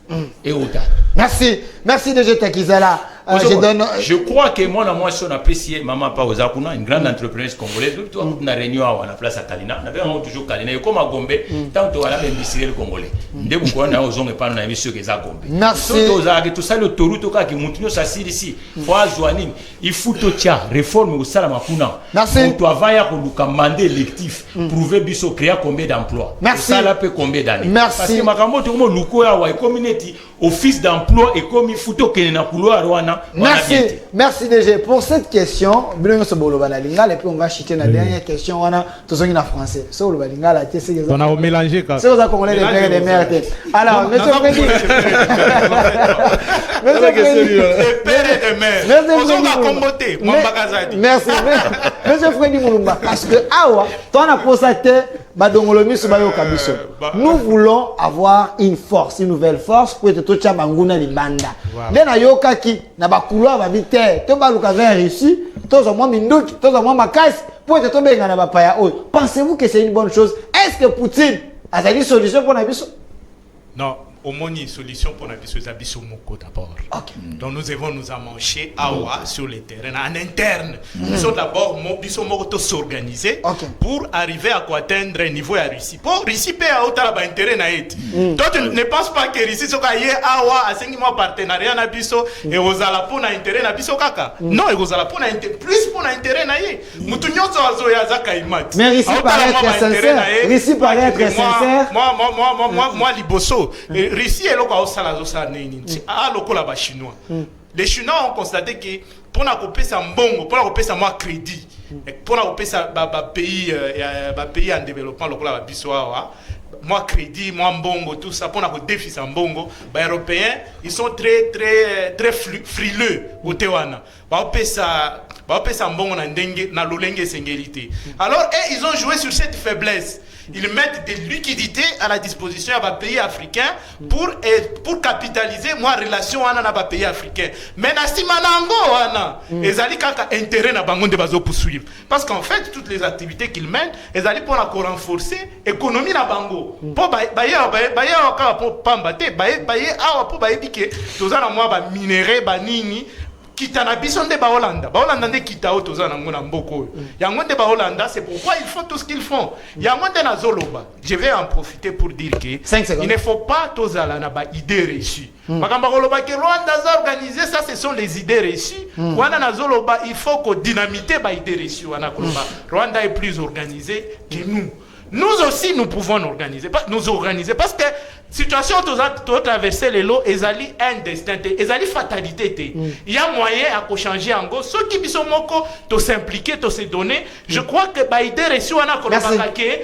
Et autant. Merci de jeter Kizala. Je crois que moi, on apprécie Maman Paozakuna, une grande entrepreneuse congolaise. Tout on a réunion à la place à Kalina. On avait toujours Kalina. Et comme à Gombe, tant qu'on a même congolais. Dès que on a osé pas nous amis sur les Gombe. Merci. Tout ça le toru to ka qui monte ça ici. Fois joining, il faut to tia réforme au salama kuna. Merci. On doit vailler pour nous mandat électif, prouver biso créer combien d'emplois. Merci. Ça là peut combien d'années. Merci. Parce que makambo to mo luko ya wa community office d'emploi et comme il faut to que na couloir wana Merci, merci DG. Pour cette question, et puis on va chuter la dernière question. On a tout ça en français. On a mélangé. C'est aux Congolais des pères et des mères. Alors, monsieur Freddy. Merci. Monsieur Freddy Moulumba. Parce que, toi, on a constaté, nous voulons avoir une force, une nouvelle force pour être tout le monde libanda. Les nayoka qui n'a pas couloir va vite, tout le monde a réussi, tout le monde mindouk, tout le monde a casse pour être tout le monde n'a pas. Pensez-vous que c'est une bonne chose? Est-ce que Poutine a une solution pour la vie? Non. Au moins, une solution pour la Bissau Moko d'abord. Donc nous devons nous amancher sur les terrains, en interne. Nous sommes d'abord Bissau Moko s'organiser pour arriver à atteindre un niveau à Russie. Pour Russie, payer à autant d'intérêt na été. Toi, tu ne penses pas que Russie soit à 5 mois partenariat na Bissau et aux alapos na intérêt na Bissau kaka. Non, et aux alapos na intérêt plus pour intérêt na yé. Moutounyo zo yazaka imat. Mais Russie paraît être sincère. Russie paraît être sincère. Moi, Liboso. Russie est là chinois. Les Chinois ont constaté que pour la couper sa mbongo, pour la couper sa moi crédit, pour la couper sa pays en développement, le moi crédit, moi mbongo, tout ça, pour la défi sa mbongo, les Européens, ils sont très frileux au Tewana. Alors, ils ont joué sur cette faiblesse. Ils mettent des liquidités à la disposition à pays africains pour capitaliser moi relation avec les pays africains. Mais si manango ils ont intérêt na bango de bazo poursuivre parce qu'en fait toutes les activités qu'ils mènent ils allaient pour renforcer l'économie na bango. Pour pour pambate pour que tous na moi ba minerai ba nini Kitana bison de Baolanda. Baolanda de Kitao tozana ngona mboko. Yango de Baolanda, c'est pourquoi ils font tout ce qu'ils font. Yango de Nazoloba. Je vais en profiter pour dire que il ne faut pas tozala na ba idée reçue. Makamba koloba que Rwanda a organisé ça, ce sont les idées reçues. Wana Nazoloba, il faut que dynamiter ba idée reçue wana koloba. Rwanda est plus organisé que nous. Nous aussi, nous pouvons nous organiser parce que situation tout traverser les lots, ils allaient un destin, ils allaient fatalité. Il y a moyen à changer en gros. Ceux qui sont moko, to s'impliquer, to se donner. Je crois que Baïdé reçu un accord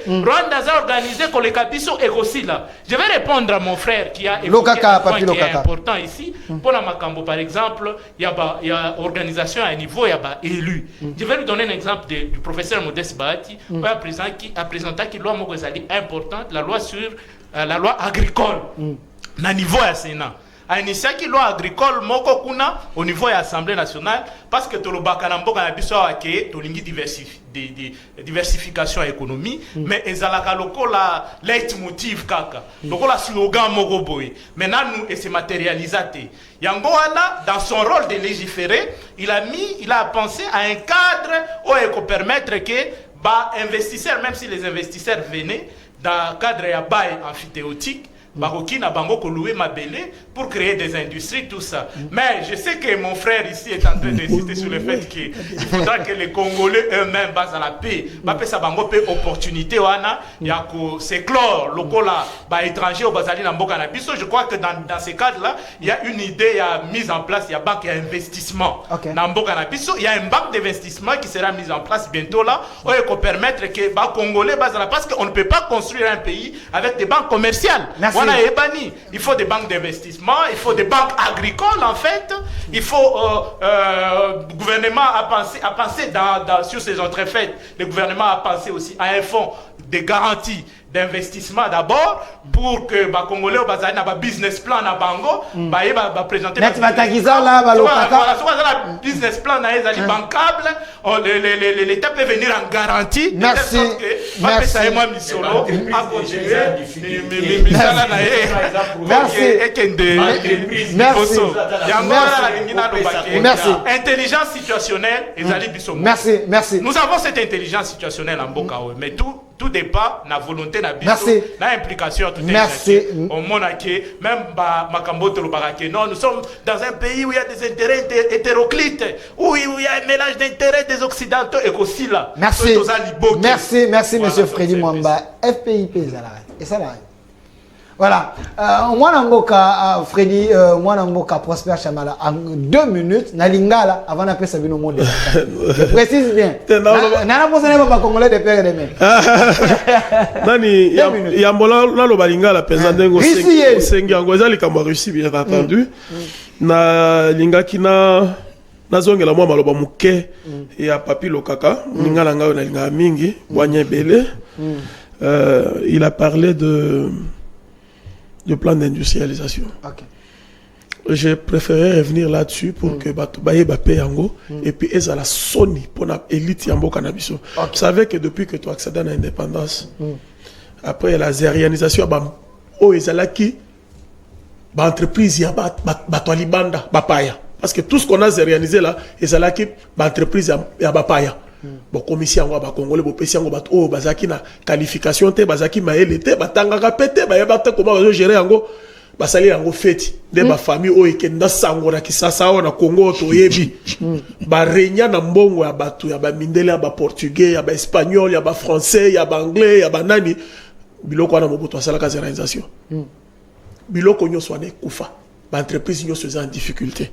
Rwanda a organisé que les capisso et aussi là. Je vais répondre à mon frère qui a évoqué un point qui est important ici. Pour la Macambo par exemple, il y a organisation à un niveau, il y a élu. Je vais lui donner un exemple du professeur Modeste Bahati, qui a présenté une loi importante, la loi sur la loi agricole na niveau ya Sénat a initié qui loi agricole moko kuna au niveau de l'Assemblée nationale parce que to lobaka na mboka na biso ake to lingi diversification économie mais ezalaka lokola leitmotiv kaka lokola slogan moko boy maintenant nous et se matérialisaté yango wana dans son rôle de légiférer il a pensé à un cadre où il peut permettre que investisseurs même si les investisseurs venaient dans le cadre de bail amphithéotique, Baroki n'a pas loué ma belle pour créer des industries, tout ça. Mais je sais que mon frère ici est en train d'insister sur le fait qu'il faudra que les Congolais eux-mêmes basent à la paix. Parce que ça va une opportunité, il y a que s'éclore, les étrangers au Bazali Namboka Nabiso. Je crois que dans ces cadres-là, il y a une idée, il y a mise en place, il y a banque d'investissement. Namboka Nabiso, il y a une banque d'investissement qui sera mise en place bientôt là, où il faut permettre que les Congolais basent à la parce qu'on ne peut pas construire un pays avec des banques commerciales. Il faut des banques d'investissement, il faut des banques agricoles en fait. Il faut le gouvernement a pensé sur ces entrefaites. Le gouvernement a pensé aussi à un fonds de garantie d'investissement d'abord pour que les Congolais aient un business plan na bango, présenter le business plan bancable, l'État peut venir en garantie. Merci. Merci. Merci. Intelligence situationnelle et merci. Merci. Nous avons cette intelligence situationnelle en Bokao, mais tout dépend de la volonté de l'implication. Merci. Au Monaké, même Makambo Tolobarake. Non, nous sommes dans un pays où il y a des intérêts hétéroclites, où il y a un mélange d'intérêts des Occidentaux et aussi là. Merci, monsieur Freddy Mwamba. FPIP, et ça va. Voilà. Moi, Namboka, Freddy, moi, Namboka, Prosper Chamala, en 2 minutes, Nalingala, avant d'appeler Sabino Monde. Je précise bien. Nana Posane pas congolais de père et de mère. Nani, Yambola, le Balingala, Penzandengo, Sengiango, Zali Kamba Russie, bien entendu. Na Lingakina, Nazongela, moi, Maloba Mouke, et à Papi Lokaka, Ningalanga, Nalinga Mingi, Boigné Belé. Il a parlé de plan d'industrialisation. Okay. J'ai préféré revenir là-dessus pour que Batubaye Bapé Yango et puis ils à la Sony pour l'élite Yambo Cannabiso. Vous savez que depuis que tu accèdes à l'indépendance, après la zérianisation, ils entreprise y a Batoualibanda, Bapaya. Parce que tout ce qu'on a zérianisé là, ils ont entreprise y a Bapaya. Bon commission ba congolais bo pesi yango bato bazaki na qualification te bazaki maele te batanga pété ba yebata comment ba gérer yango basali yango feti de ba famille o ekenda sango na kisasa na Congo to yebi ba renya na mbongo ya bato ya ba mindele ya ba portugais ya ba espagnol ya ba français ya ba anglais ya ba nani biloko na mobutu asala ka zérisation biloko nyoso ne kufa ba entreprise nyoso en difficulté.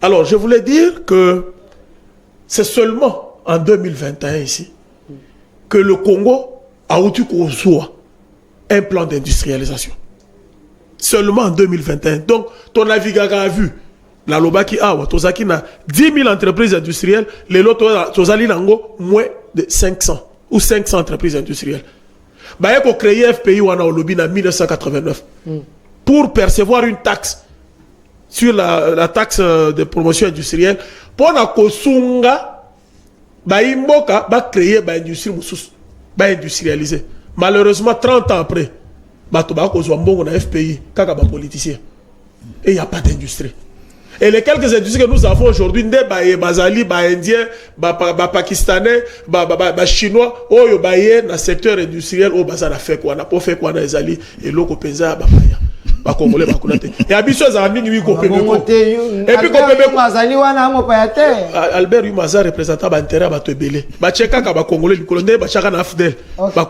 Alors je voulais dire que c'est seulement en 2021 ici que le Congo a eu un plan d'industrialisation. Seulement en 2021. Donc, ton navigant a vu la Lobaki Awa, Tozaki na 10 000 entreprises industrielles, les lots Tozali Nango, moins de 500 ou 500 entreprises industrielles. Bah, il faut créer FPI ou en lobby en 1989 pour percevoir une taxe sur la taxe de promotion industrielle. Pour la Kosunga, Baimboka va créer l'industrie va industrialiser. Malheureusement, 30 ans après, Batoba Kozwambongo na FPI, kaka ba politicien. Et il n'y a pas d'industrie. Et les quelques industries que nous avons aujourd'hui, Bazali, Indien, Pakistanais, Chinois, dans le secteur industriel, on a fait quoi, on n'a pas fait quoi dans les alliés, et l'eau pesa, Congolais, et Abisso Zaming, oui, et puis Albert Humaza représentant l'intérêt à Batebele. Bacheka ka Congolais likolo, ne bachaka na Fidel,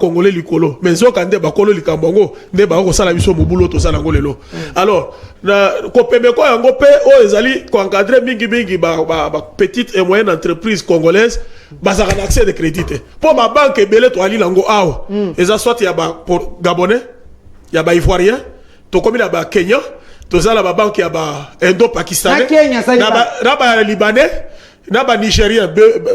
Congolais likolo. Mais Zokande Bakolo likambongo, ne ba ko sala biso mobulo to sala ngolelo. Alors, na Kopemeko yango pe o ezali ko encadrer mingi petite et moyenne entreprise congolaise, bazaka accès de crédit. Pour ma banque ebele to ali lango awa. Eza soit ya ba pour Gabonais, ya ba Ivoirien, to komi na ba Kenya, to za la ba banque ya ba Indo-Pakistanais, na ba Libanais, na ba Nigérien,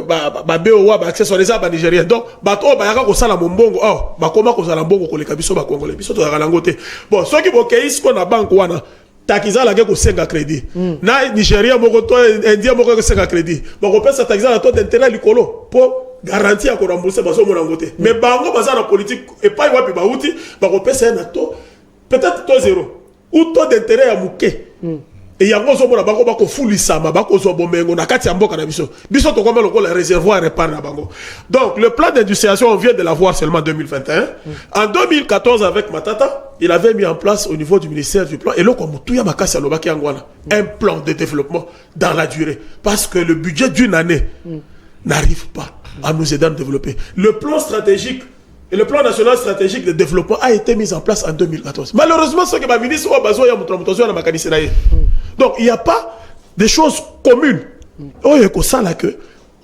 ba BOA ba accessoires ba Nigérien. Donc ba to ba yaka ko sala mbongo, ba koma ko sala mbongo ko leka biso ba Congolais, biso to yaka lango te. Bon, ceux qui bo keis ko na banque wana takiza la ko senga crédit. Na Nigérien moko to Indien moko ko senga crédit. Bon ko pesa takiza la taux d'intérêt likolo pour garantir ko rembourser baso mo nangote. Mais bango baza na politique et pas wapi ba uti, ba ko pesa na taux peut-être taux zéro ou taux d'intérêt à mouké. Et yango zo mona bango bako fulisama bako zo bomengo na kati ya mboka na biso. Biso to komelo ko le réservoir répare na bango. Donc le plan d'industrialisation on vient de l'avoir seulement en 2021. En 2014 avec Matata, il avait mis en place au niveau du ministère du plan et là comme tout ya makasi alobaki yangwana un plan de développement dans la durée parce que le budget d'une année n'arrive pas à nous aider à développer. Le plan stratégique et le plan national stratégique de développement a été mis en place en 2014. Malheureusement, ce que ma ministre a besoin de donc, il n'y a pas de choses communes. Oh, il y a que ça là que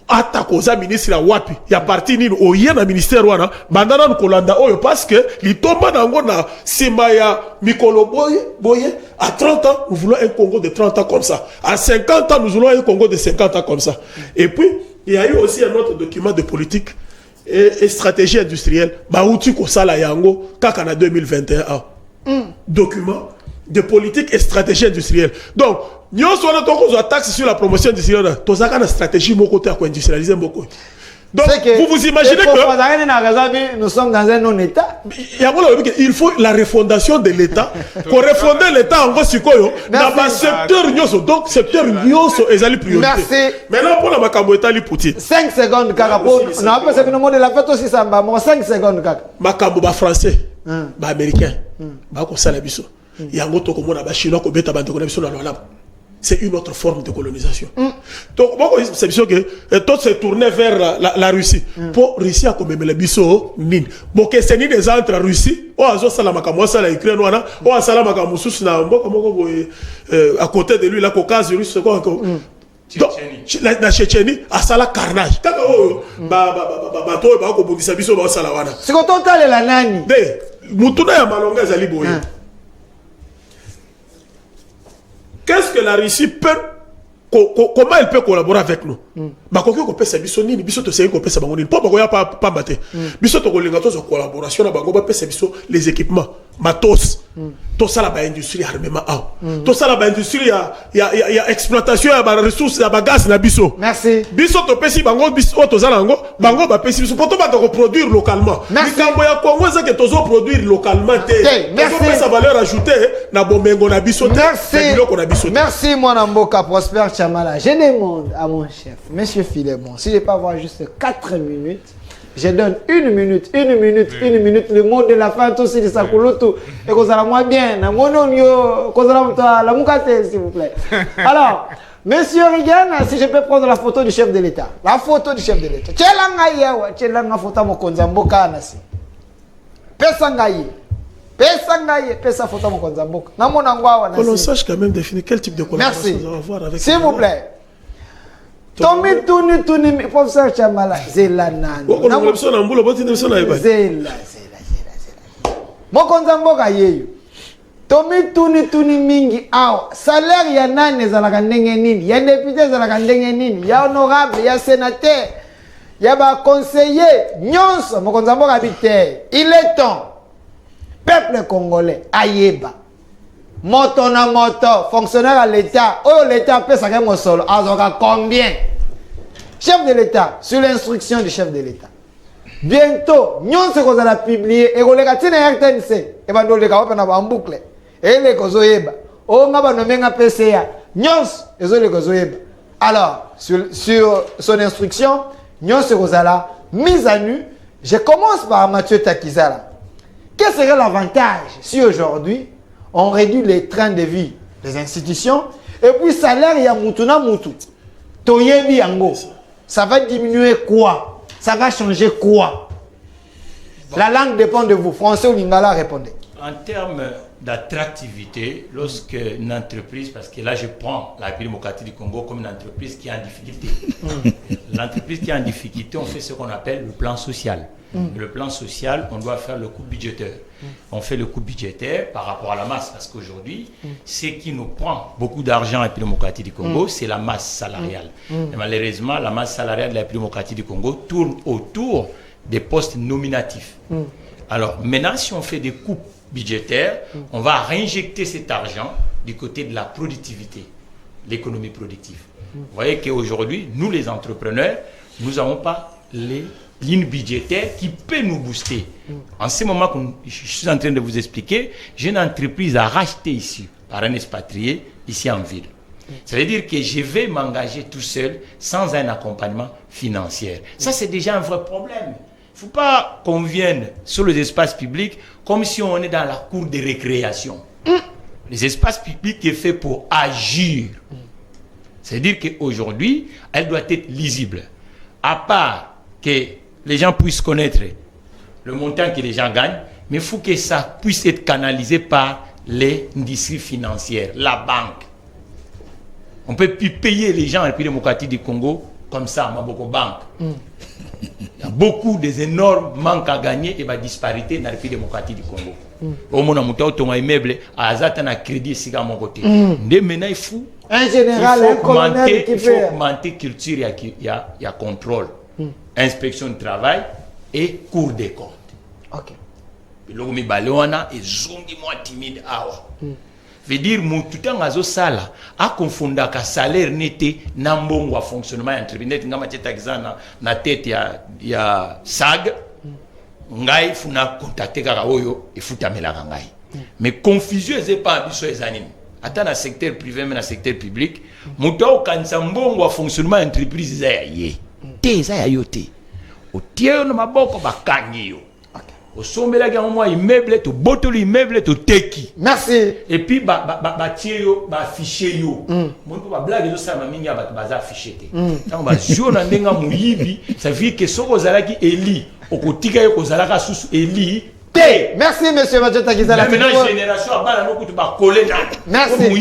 attaquosa ministre la wapi il y a parti ni au yena ministère wana bandana kolanda oyo parce que li tomba nango na sima ya mikolo boye à 30 ans nous voulons un Congo de 30 ans comme ça. À 50 ans nous voulons un Congo de 50 ans comme ça. Et puis il y a eu aussi un autre document de politique et stratégie industrielle bauti ko sala yango kaka na 2021 document de politique et stratégie industrielle. Donc nous sommes en taxe sur la promotion industrielle. Nous avons une stratégie pour industrialiser beaucoup. Donc vous vous imaginez que nous sommes dans un non-État. Il faut la refondation de l'État. Pour refonder l'État en gros dans le secteur donc secteur est la priorité. Merci. Maintenant pour la Makambo État li pouti. 5 secondes kaka pour on a pas ce phénomène de la fête aussi ça va 5 secondes kaka. Makambo ba français, ba américain, ba ko sala biso. Yango to ko mona ba chinois ko beta ba ndeko na biso na lolabo. c'est une autre forme de colonisation. Donc, moi, c'est sûr que tout s'est tourné vers la Russie. Pour réussir à commémorer les bisous, bon, que c'est ni des entre Russie, ou à Zosalamaka, moi, ça l'a écrit, ou à Salamaka, Moussous, à côté de lui, la Caucase russe, c'est quoi encore? La Tchétchénie, à Sala carnage. C'est quand on t'a la nani. Qu'est-ce que la Russie peut, comment elle peut collaborer avec nous? Bah quand on peut ça biso nini biso to c'est qu'on peut ça bango nini pas pas battre biso to collaboration sur collaboration na bango peut ça biso les équipements matos tout ça la ba industrie armement tout ça la ba industrie ya exploitation ya ba ressources ya ba gaz na biso. Merci. Biso to pesi bango biso to za lango bango ba pesi biso pour to ba to produire localement. Mikambo ya Congo ça que to zo produire localement te. Merci. Ça valeur ajoutée na bomengo na biso te. Merci. Merci mon Mboka Prosper Chamala. Je demande à mon chef, Monsieur Philémon, si je peux avoir juste 4 minutes, je donne 1 minute, 1 minute, 1 minute, le mot de la fin, tout aussi de Sakulutu, et qu'on s'en moi bien, s'il vous plaît. Alors, Monsieur Reagan, si je peux prendre la photo du chef de l'État. La photo du chef de l'État. Tchelanga photo Mokonzamboka nasi. Pesangaye. Pesa photo Mokonzamboka. On l'on sache quand même définir quel type de collaboration nous allons avoir avec. S'il vous plaît. Tomi tuni professeur Chamala zela nani zela mokonza mboka yeyo tomi tuni mingi awa salaire ya nani ezalaka ndenge nini ya député ezalaka ndenge nini ya honorable ya sénateur ya ba conseiller nyonso mokonza mboka bite il est temps peuple congolais ayeba moto na moto fonctionnaire à l'état oh l'état peut ça comme solo azoka combien chef de l'état sur l'instruction du chef de l'état bientôt nyon se kozala publier et koleka tina RTNC et bando leka opa na ba boucle et les kozoyeba o nga ba nomenga PCA nyons ezo le kozoyeba alors sur son instruction nyon se kozala mise à nu. Je commence par Mathieu Takizala. Quel serait l'avantage si aujourd'hui on réduit les trains de vie des institutions et puis salaire ya mutuna mutu toyebi yango, ça va diminuer quoi? Ça va changer quoi? La langue dépend de vous. Français ou lingala, répondez. En termes d'attractivité, lorsque une entreprise, parce que là je prends la République démocratique du Congo comme une entreprise qui est en difficulté. L'entreprise qui est en difficulté, on fait ce qu'on appelle le plan social. Le plan social, on doit faire le coût budgétaire. On fait le coût budgétaire par rapport à la masse, parce qu'aujourd'hui, ce qui nous prend beaucoup d'argent à la République démocratique du Congo, c'est la masse salariale. Et malheureusement, la masse salariale de la République démocratique du Congo tourne autour des postes nominatifs. Alors maintenant, si on fait des coupes budgétaires, on va réinjecter cet argent du côté de la productivité, l'économie productive. Vous voyez qu'aujourd'hui, nous les entrepreneurs, nous n'avons pas les lignes budgétaires qui peut nous booster. En ce moment que je suis en train de vous expliquer, j'ai une entreprise à racheter ici par un expatrié ici en ville. Ça veut dire que je vais m'engager tout seul sans un accompagnement financier. Ça, c'est déjà un vrai problème. Il ne faut pas qu'on vienne sur les espaces publics comme si on est dans la cour de récréation. Les espaces publics sont faits pour agir. C'est-à-dire qu'aujourd'hui, elle doit être lisible. À part que les gens puissent connaître le montant que les gens gagnent, mais il faut que ça puisse être canalisé par l'industrie financière, la banque. On ne peut plus payer les gens à la République démocratique du Congo comme ça, à Maboko Bank. Il y a beaucoup des énormes manques à gagner et de disparités dans la République démocratique du Congo. Au moment où on a immeuble, à crédit, c'est à mon côté. Maintenant, il faut augmenter la culture, il y a contrôle, inspection du travail et cour des comptes. Ok. Le Balewana est zongi-moi timide. Veut dire que tout le sala a confondu que salaire n'était n'ambongo à fonctionnement entrepreneur nga mateta exana na tête ya SAG ngai funa contacter kaka oyo efutamela ngai mais confusion est pas biso ezanini ata na secteur privé mais na secteur public muto kanisa mbongo à fonctionnement entreprise za ye te za ya yote otie no maboko bakangi yo au sombela ga moi immeuble to botoli immeuble to teki. Merci. Et puis ba tieyo ba afficher yo. Moi ko ba blague zo ça mingi ba baza afficher te. Tant ba jona ndenga muyibi, ça veut dire que soko zalaki eli, okotika yo kozalaka susu eli. Merci, monsieur Mathieu Takizala. Génération Merci.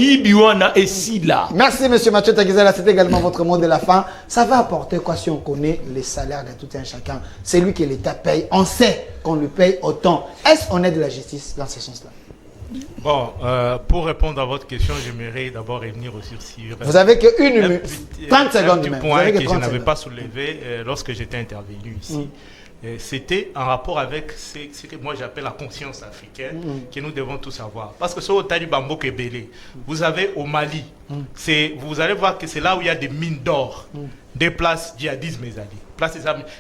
Merci, monsieur Mathieu Takizala. C'est également votre mot de la fin. Ça va apporter quoi si on connaît les salaires de tout un chacun? C'est lui que l'État paye. On sait qu'on lui paye autant. Est-ce qu'on est de la justice dans ce sens-là? Bon, pour répondre à votre question, j'aimerais d'abord revenir aussi sur... Vous avez que 1 minute, 30 secondes. Un petit point que je n'avais pas soulevé lorsque j'étais intervenu ici. C'était en rapport avec ce que moi j'appelle la conscience africaine que nous devons tous avoir. Parce que sur le Talibambo Kebele, vous avez au Mali, vous allez voir que c'est là où il y a des mines d'or, des places djihadistes Mezali.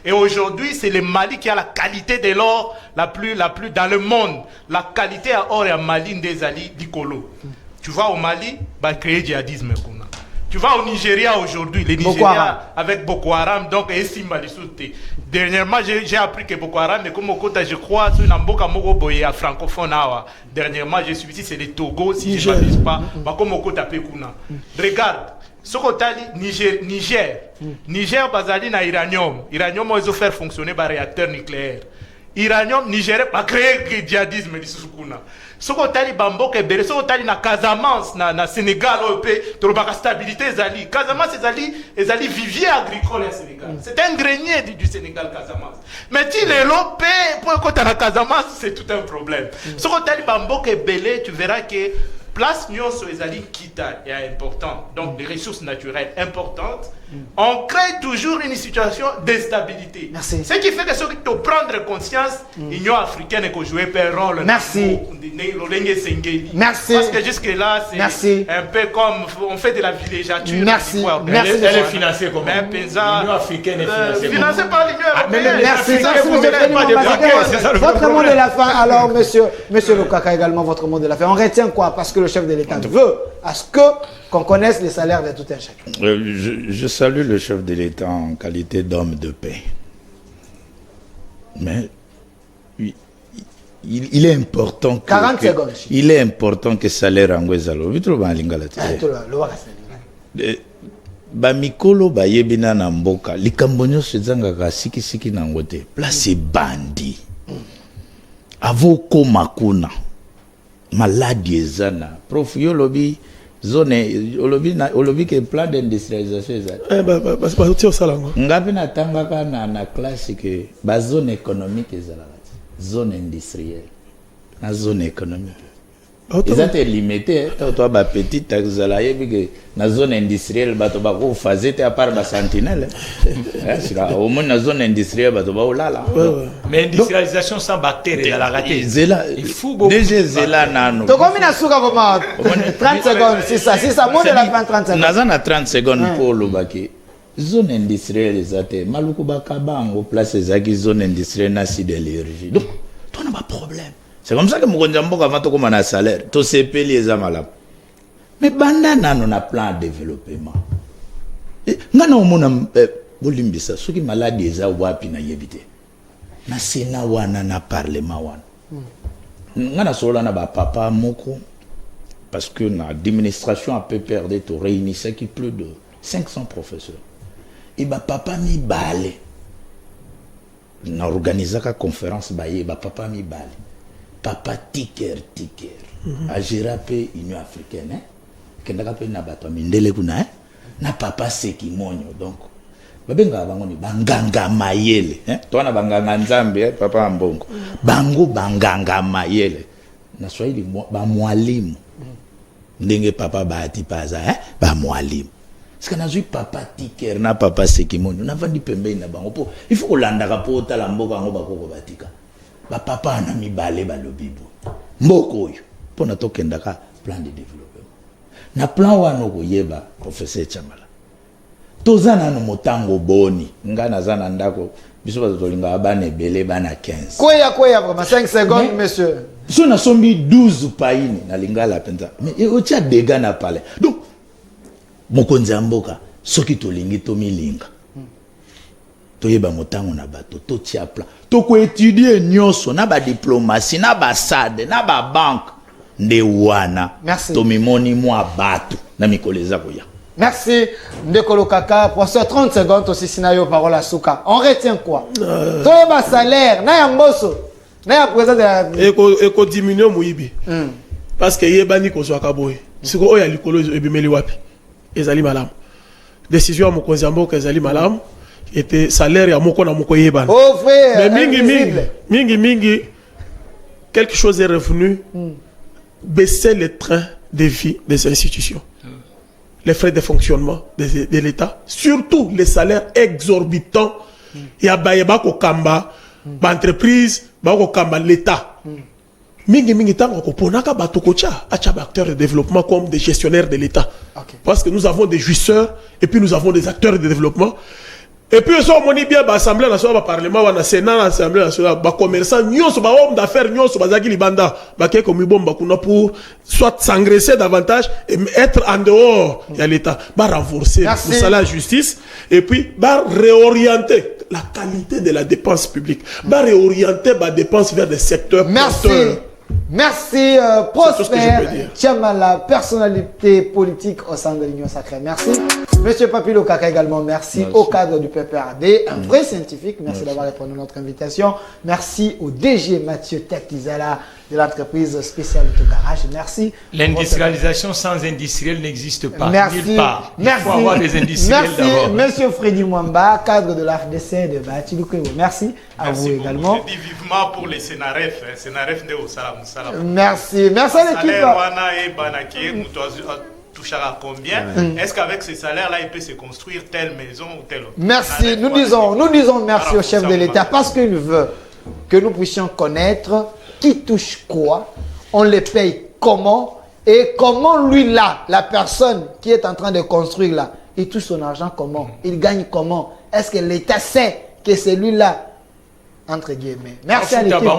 Et aujourd'hui, c'est le Mali qui a la qualité de l'or la plus dans le monde. La qualité à or et à Mali des Ali d'Ikolo. Tu vois au Mali, bah créer djihadisme. Tu vas au Nigeria aujourd'hui, les Nigériens avec Boko Haram, donc ici Malisouté. Dernièrement, j'ai appris que Boko Haram, mais comme je crois, sur Namboka Mogoboye à francophone, dernièrement, je suis ici, c'est les Togo, si je ne m'abuse pas, comme Okota Pekuna. Regarde, ce côté Niger, Bazali na Iranium, ils ont fait fonctionner un réacteur nucléaire. Iranium, Niger, a créé le djihadisme de Soukuna. Ce qu'on t'a dit Bambo Kebele, ce qu'on t'a dit na Casamance, na Sénégal, tu as la stabilité Zali. Casamance, c'est Zali vivier agricole au Sénégal. C'est un grenier du Sénégal, Casamance. Mais si les lopés, pour que tu as la Casamance, c'est tout un problème. Ce qu'on t'a dit Bambo Kebele, tu verras que place Nyon sur les alliés Kita est important, donc des ressources naturelles importantes, on crée toujours une situation d'instabilité. Merci. Ce qui fait que ceux qui doivent prendre conscience, l'Union africaine est jouer un rôle. Merci. Merci. Parce que jusque-là, c'est un peu comme on fait de la villégiature. Merci. Merci. Elle est financée comment? L'Union africaine est financée par l'Union européenne. Merci. Votre mot de la fin, alors, monsieur Lokaka, également votre mot de la fin. On retient quoi? Parce que le chef de l'État veut à ce qu'on connaisse les salaires de tout un chacun. Je salue le chef de l'État en qualité d'homme de paix. Mais il est important que... 40 secondes. Il est important que salaire en Guézalo. Bamikolo bayebina na mboka likambonyo sezanga siki na ngote place bandi avoko makuna maladi ezana prof yo lobi zone olobi ke plan d'industrialisation ezala ba tio salango ngapi na tangaka na classe que ba zone économique ezala zone industrielle na zone économique ils ont été limités toi ba petite ezala yebi que na zone industrielle bato ba ko fazete à part ba sentinelle au moins na zone industrielle bato ba olala mais industrialisation sans bactéries dans la raté il faut déjà zela nano to comme na suka comment 30 secondes c'est ça mot de la fin 30 secondes nazana 30 secondes pour le baki zone industrielle ezate maluku bakabango place zaki zone industrielle na sidérurgie donc toi n'a pas problème. C'est comme ça que Moukonja Mboka avant de commencer un salaire, tout ces pays les amalams. Mais bandana on a plan de développement. Ngana omona bolimbisa soki maladi eza wapi na yebite. Na Sénat wana na parlement wana. Ngana sola na ba papa moko parce que l'administration a peu perdu to réunir qui plus de 500 professeurs. Et ba papa mi balé. Na organiser ka conférence baye ba papa mi balé. Papa tiker a géré l'Union africaine kendaka pe na bato mindele kuna na papa sekimonyo donc babenga bango ni banganga mayele to na banganga nzambe papa mbongo bango banganga mayele na Swahili ba mwalimu ndenge papa baati paza ba mwalimu sika nazui papa tiker na papa sekimonyo na vandi pembeni na bango po il faut kolanda po tala mboka ngo bakoko batika ba papa na mibale ba lobibo mboko oyo pona tokenda ka plan de développement na plan wano ko yeba professeur Chamala tozana no motango boni ngana zana ndako biso bazolinga abane bele bana 15 koya vraiment 5 secondes monsieur so na sombi 12 paini na lingala penza mais o tia dega na pale donc mokonzi mboka soki tolingi to milinga toyeba motango na bato totia plan toko étudier nyonso na ba diplomatie na ba SAD na ba banque nde wana Merci. tomimoni mwa bato na mikolo eza koya. Merci, Ndekolo Kaka. Pour ce 30 secondes aussi, Sinayo Parole à Souka. On retient quoi? Toi, salaire, na yamboso, na ya président de la Eko diminuer Mouibi. Parce que yebani ko zwa kaboy. Siko oya likolo ebimeli wapi. Ezali malam. Décision mo konzambo ko ezali malam. Était salaire ya moko na moko yebana. Oh frère, Mais mingi quelque chose est revenu baisser le train de vie des institutions. Les frais de fonctionnement de l'État, surtout les salaires exorbitants. Il y a ko kamba, entreprise, ko kamba l'État. Mingi tango ko ponaka bato kocha, acha acteurs de développement comme des gestionnaires de l'État. Parce que nous avons des jouisseurs et puis nous avons des acteurs de développement. Et puis, on dit bien, l'Assemblée nationale, le Parlement, le Sénat, l'Assemblée nationale, les commerçants, les hommes d'affaires, les hommes libanda, pour soit s'engraisser davantage et être en dehors de l'État, renforcer la justice et puis réorienter la qualité de la dépense publique, réorienter la dépense vers des secteurs porteurs. Merci, Prosper Tchamala, personnalité politique au sein de l'Union Sacrée. Merci. Monsieur Papilo Kaka également, merci au cadre du PPRD, un vrai scientifique. Merci d'avoir répondu à notre invitation. Merci au DG Mathieu Tekizala de l'entreprise spéciale Autogarage. Merci. L'industrialisation sans industriel n'existe pas. Merci. Nulle part. Merci. Il faut avoir des industriels d'abord. Monsieur Freddy Mwamba, cadre de l'AFDC de Batiloukou. Merci à vous également. Je dis vivement pour les Sénaref. Sénaref de Osalam. Merci. Merci à l'équipe. Touchera combien? Est-ce qu'avec ces salaires-là, il peut se construire telle maison ou telle autre? Merci. Nous disons merci au chef de l'État parce qu'il veut que nous puissions connaître qui touche quoi, on les paye comment et comment lui là, la personne qui est en train de construire là, il touche son argent comment, il gagne comment. Est-ce que l'État sait que c'est lui là? Entre guillemets. Merci à l'équipe.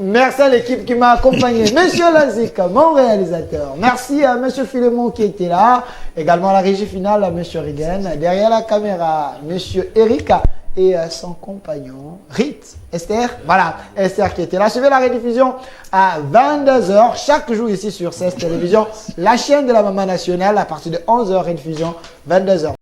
Merci à l'équipe qui m'a accompagné. Monsieur Lazika, mon réalisateur. Merci à Monsieur Philemon qui était là. Également à la régie finale, à Monsieur Rigen. Derrière la caméra, Monsieur Erika et son compagnon, Rit, Esther. Voilà, Esther qui était là. Suivez la rediffusion à 22h chaque jour ici sur CES Télévision. La chaîne de la Maman Nationale à partir de 11h, rediffusion 22h.